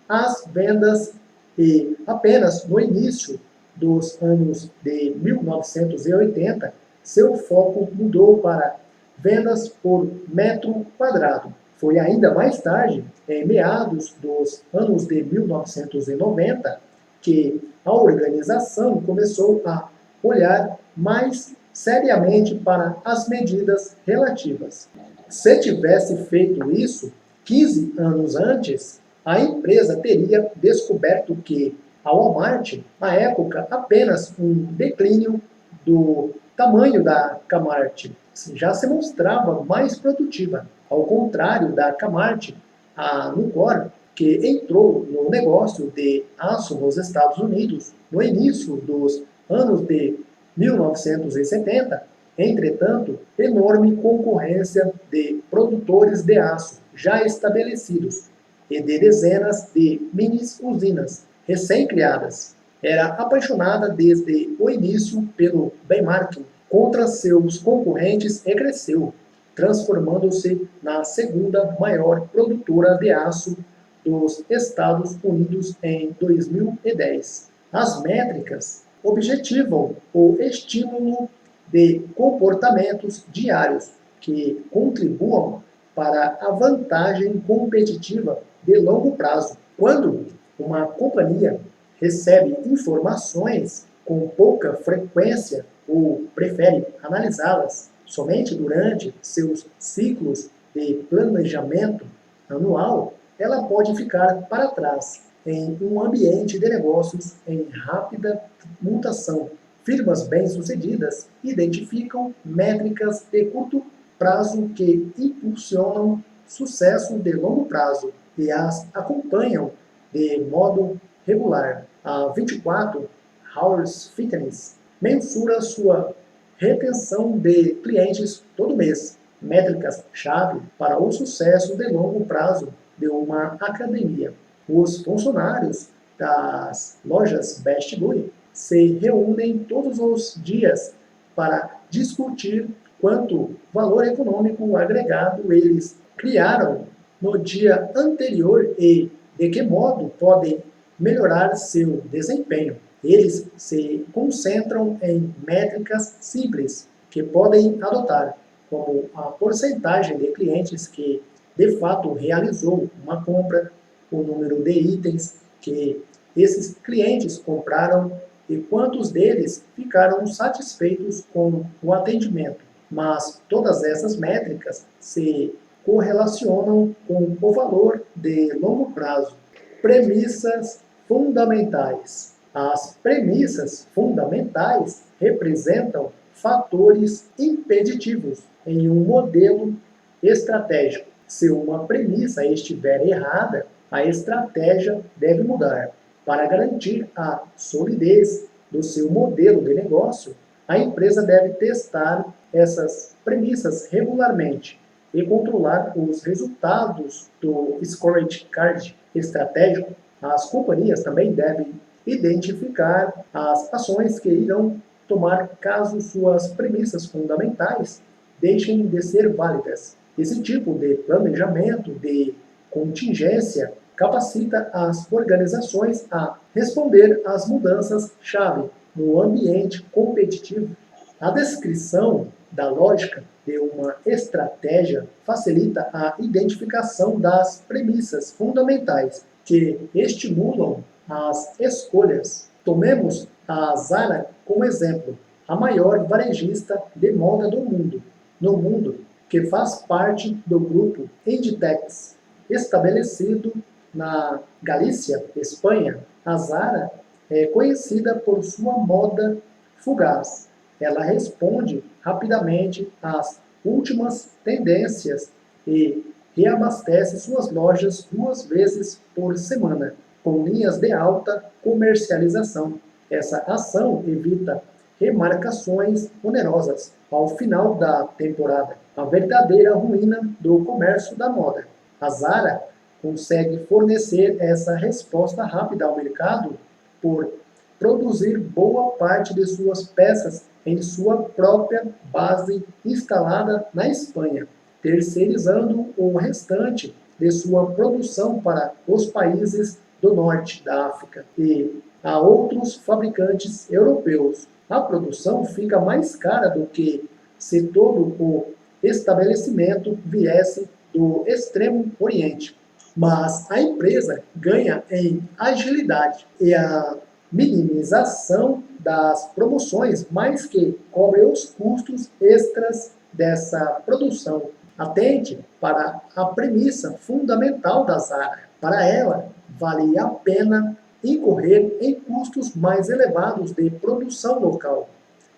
às vendas e apenas no início dos anos de 1980, seu foco mudou para vendas por metro quadrado. Foi ainda mais tarde, em meados dos anos de 1990, que a organização começou a olhar mais seriamente para as medidas relativas. Se tivesse feito isso 15 anos antes, a empresa teria descoberto que a Walmart, na época, apenas um declínio do tamanho da Kmart, já se mostrava mais produtiva. Ao contrário da Kmart, a Nucor, que entrou no negócio de aço nos Estados Unidos no início dos anos de 1970, entretanto, enorme concorrência de produtores de aço já estabelecidos e de dezenas de mini usinas recém-criadas. era apaixonada desde o início pelo benchmarking contra seus concorrentes e cresceu, transformando-se na segunda maior produtora de aço dos Estados Unidos em 2010. As métricas objetivam o estímulo de comportamentos diários que contribuam para a vantagem competitiva de longo prazo. Quando uma companhia recebe informações com pouca frequência ou prefere analisá-las somente durante seus ciclos de planejamento anual, ela pode ficar para trás em um ambiente de negócios em rápida mutação. Firmas bem-sucedidas identificam métricas de curto prazo que impulsionam sucesso de longo prazo e as acompanham de modo regular. A 24 Hours Fitness mensura sua retenção de clientes todo mês, métricas-chave para o sucesso de longo prazo de uma academia. Os funcionários das lojas Best Buy se reúnem todos os dias para discutir quanto valor econômico agregado eles criaram no dia anterior e de que modo podem melhorar seu desempenho. Eles se concentram em métricas simples que podem adotar, como a porcentagem de clientes que de fato realizou uma compra, o número de itens que esses clientes compraram e quantos deles ficaram satisfeitos com o atendimento. Mas todas essas métricas se correlacionam com o valor de longo prazo. Premissas fundamentais. As premissas fundamentais representam fatores impeditivos em um modelo estratégico. Se uma premissa estiver errada, a estratégia deve mudar. Para garantir a solidez do seu modelo de negócio, a empresa deve testar essas premissas regularmente e controlar os resultados do scorecard estratégico. As companhias também devem identificar as ações que irão tomar caso suas premissas fundamentais deixem de ser válidas. Esse tipo de planejamento de contingência capacita as organizações a responder às mudanças-chave no ambiente competitivo. A descrição da lógica de uma estratégia facilita a identificação das premissas fundamentais que estimulam as escolhas. Tomemos a Zara como exemplo, a maior varejista de moda do mundo, que faz parte do grupo Inditex, estabelecido na Galícia, Espanha. A Zara é conhecida por sua moda fugaz. Ela responde rapidamente às últimas tendências e reabastece suas lojas 2 vezes por semana, com linhas de alta comercialização. Essa ação evita remarcações onerosas ao final da temporada, a verdadeira ruína do comércio da moda. A Zara consegue fornecer essa resposta rápida ao mercado por produzir boa parte de suas peças em sua própria base instalada na Espanha, terceirizando o restante de sua produção para os países do norte da África e a outros fabricantes europeus. A produção fica mais cara do que se todo o estabelecimento viesse do Extremo Oriente. Mas a empresa ganha em agilidade e a minimização das promoções, mais que cobre os custos extras dessa produção. Atente para a premissa fundamental da Zara. Para ela, vale a pena incorrer em custos mais elevados de produção local,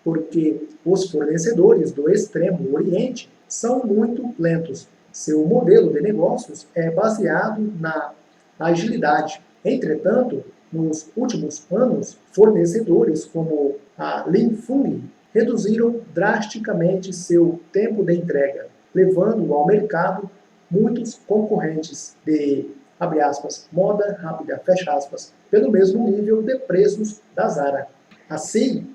porque os fornecedores do Extremo Oriente são muito lentos. Seu modelo de negócios é baseado na agilidade. Entretanto, nos últimos anos, fornecedores como a Linfeng reduziram drasticamente seu tempo de entrega, levando ao mercado muitos concorrentes de abre aspas, moda rápida, fecha aspas, pelo mesmo nível de preços da Zara. Assim,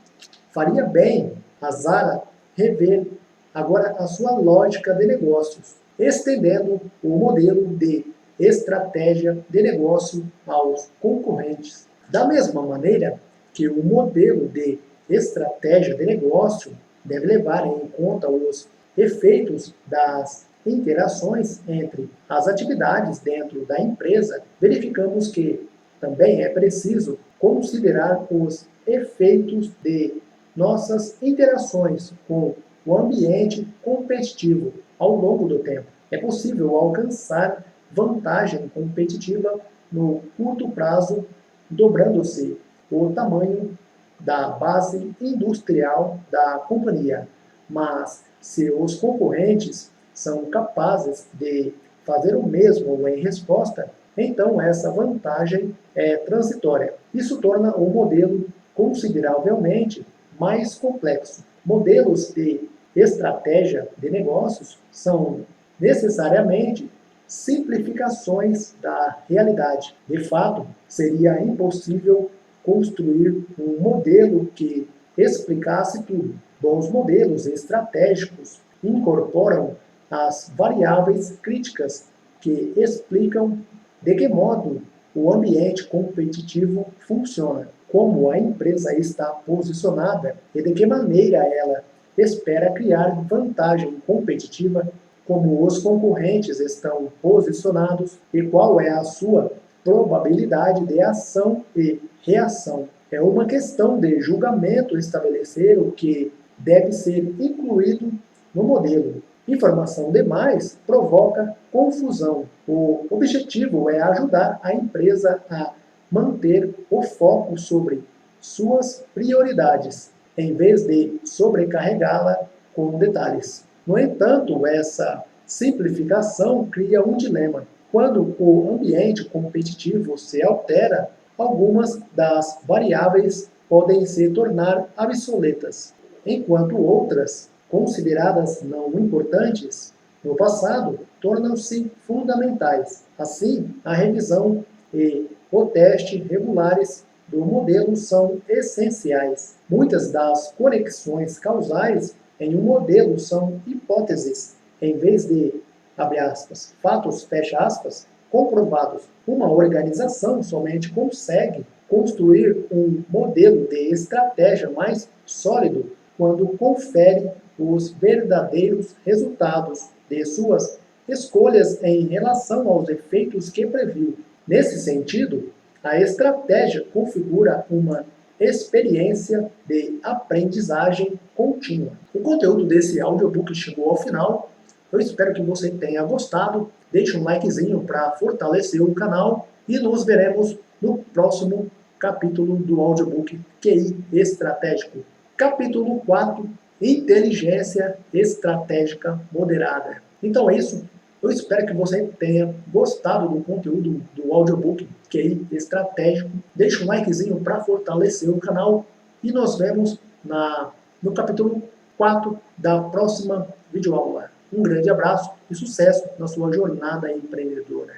faria bem a Zara rever agora a sua lógica de negócios, estendendo o modelo de estratégia de negócio aos concorrentes. Da mesma maneira que o modelo de estratégia de negócio deve levar em conta os efeitos das interações entre as atividades dentro da empresa, verificamos que também é preciso considerar os efeitos de nossas interações com o ambiente competitivo ao longo do tempo. É possível alcançar vantagem competitiva no curto prazo, dobrando-se o tamanho da base industrial da companhia. Mas se os concorrentes são capazes de fazer o mesmo em resposta, então essa vantagem é transitória. Isso torna o modelo consideravelmente mais complexo. Modelos de estratégia de negócios são necessariamente simplificações da realidade. De fato, seria impossível construir um modelo que explicasse tudo. Bons modelos estratégicos incorporam as variáveis críticas que explicam de que modo o ambiente competitivo funciona, como a empresa está posicionada e de que maneira ela espera criar vantagem competitiva, como os concorrentes estão posicionados e qual é a sua probabilidade de ação e reação. É uma questão de julgamento estabelecer o que deve ser incluído no modelo. Informação demais provoca confusão. O objetivo é ajudar a empresa a manter o foco sobre suas prioridades, em vez de sobrecarregá-la com detalhes. No entanto, essa simplificação cria um dilema. Quando o ambiente competitivo se altera, algumas das variáveis podem se tornar obsoletas, enquanto outras, consideradas não importantes no passado, tornam-se fundamentais. Assim, a revisão e o teste regulares do modelo são essenciais. Muitas das conexões causais em um modelo são hipóteses, em vez de, abre aspas, fatos, fecha aspas, comprovados. Uma organização somente consegue construir um modelo de estratégia mais sólido quando confere os verdadeiros resultados de suas escolhas em relação aos efeitos que previu. Nesse sentido, a estratégia configura uma experiência de aprendizagem contínua. O conteúdo desse audiobook chegou ao final. Eu espero que você tenha gostado. Deixe um likezinho para fortalecer o canal e nos veremos no próximo capítulo do audiobook QI Estratégico. Capítulo 4, Inteligência Estratégica Moderada. Então é isso. Eu espero que você tenha gostado do conteúdo do audiobook QI Estratégico. Deixe um likezinho para fortalecer o canal e nos vemos no capítulo 4 da próxima videoaula. Um grande abraço e sucesso na sua jornada empreendedora.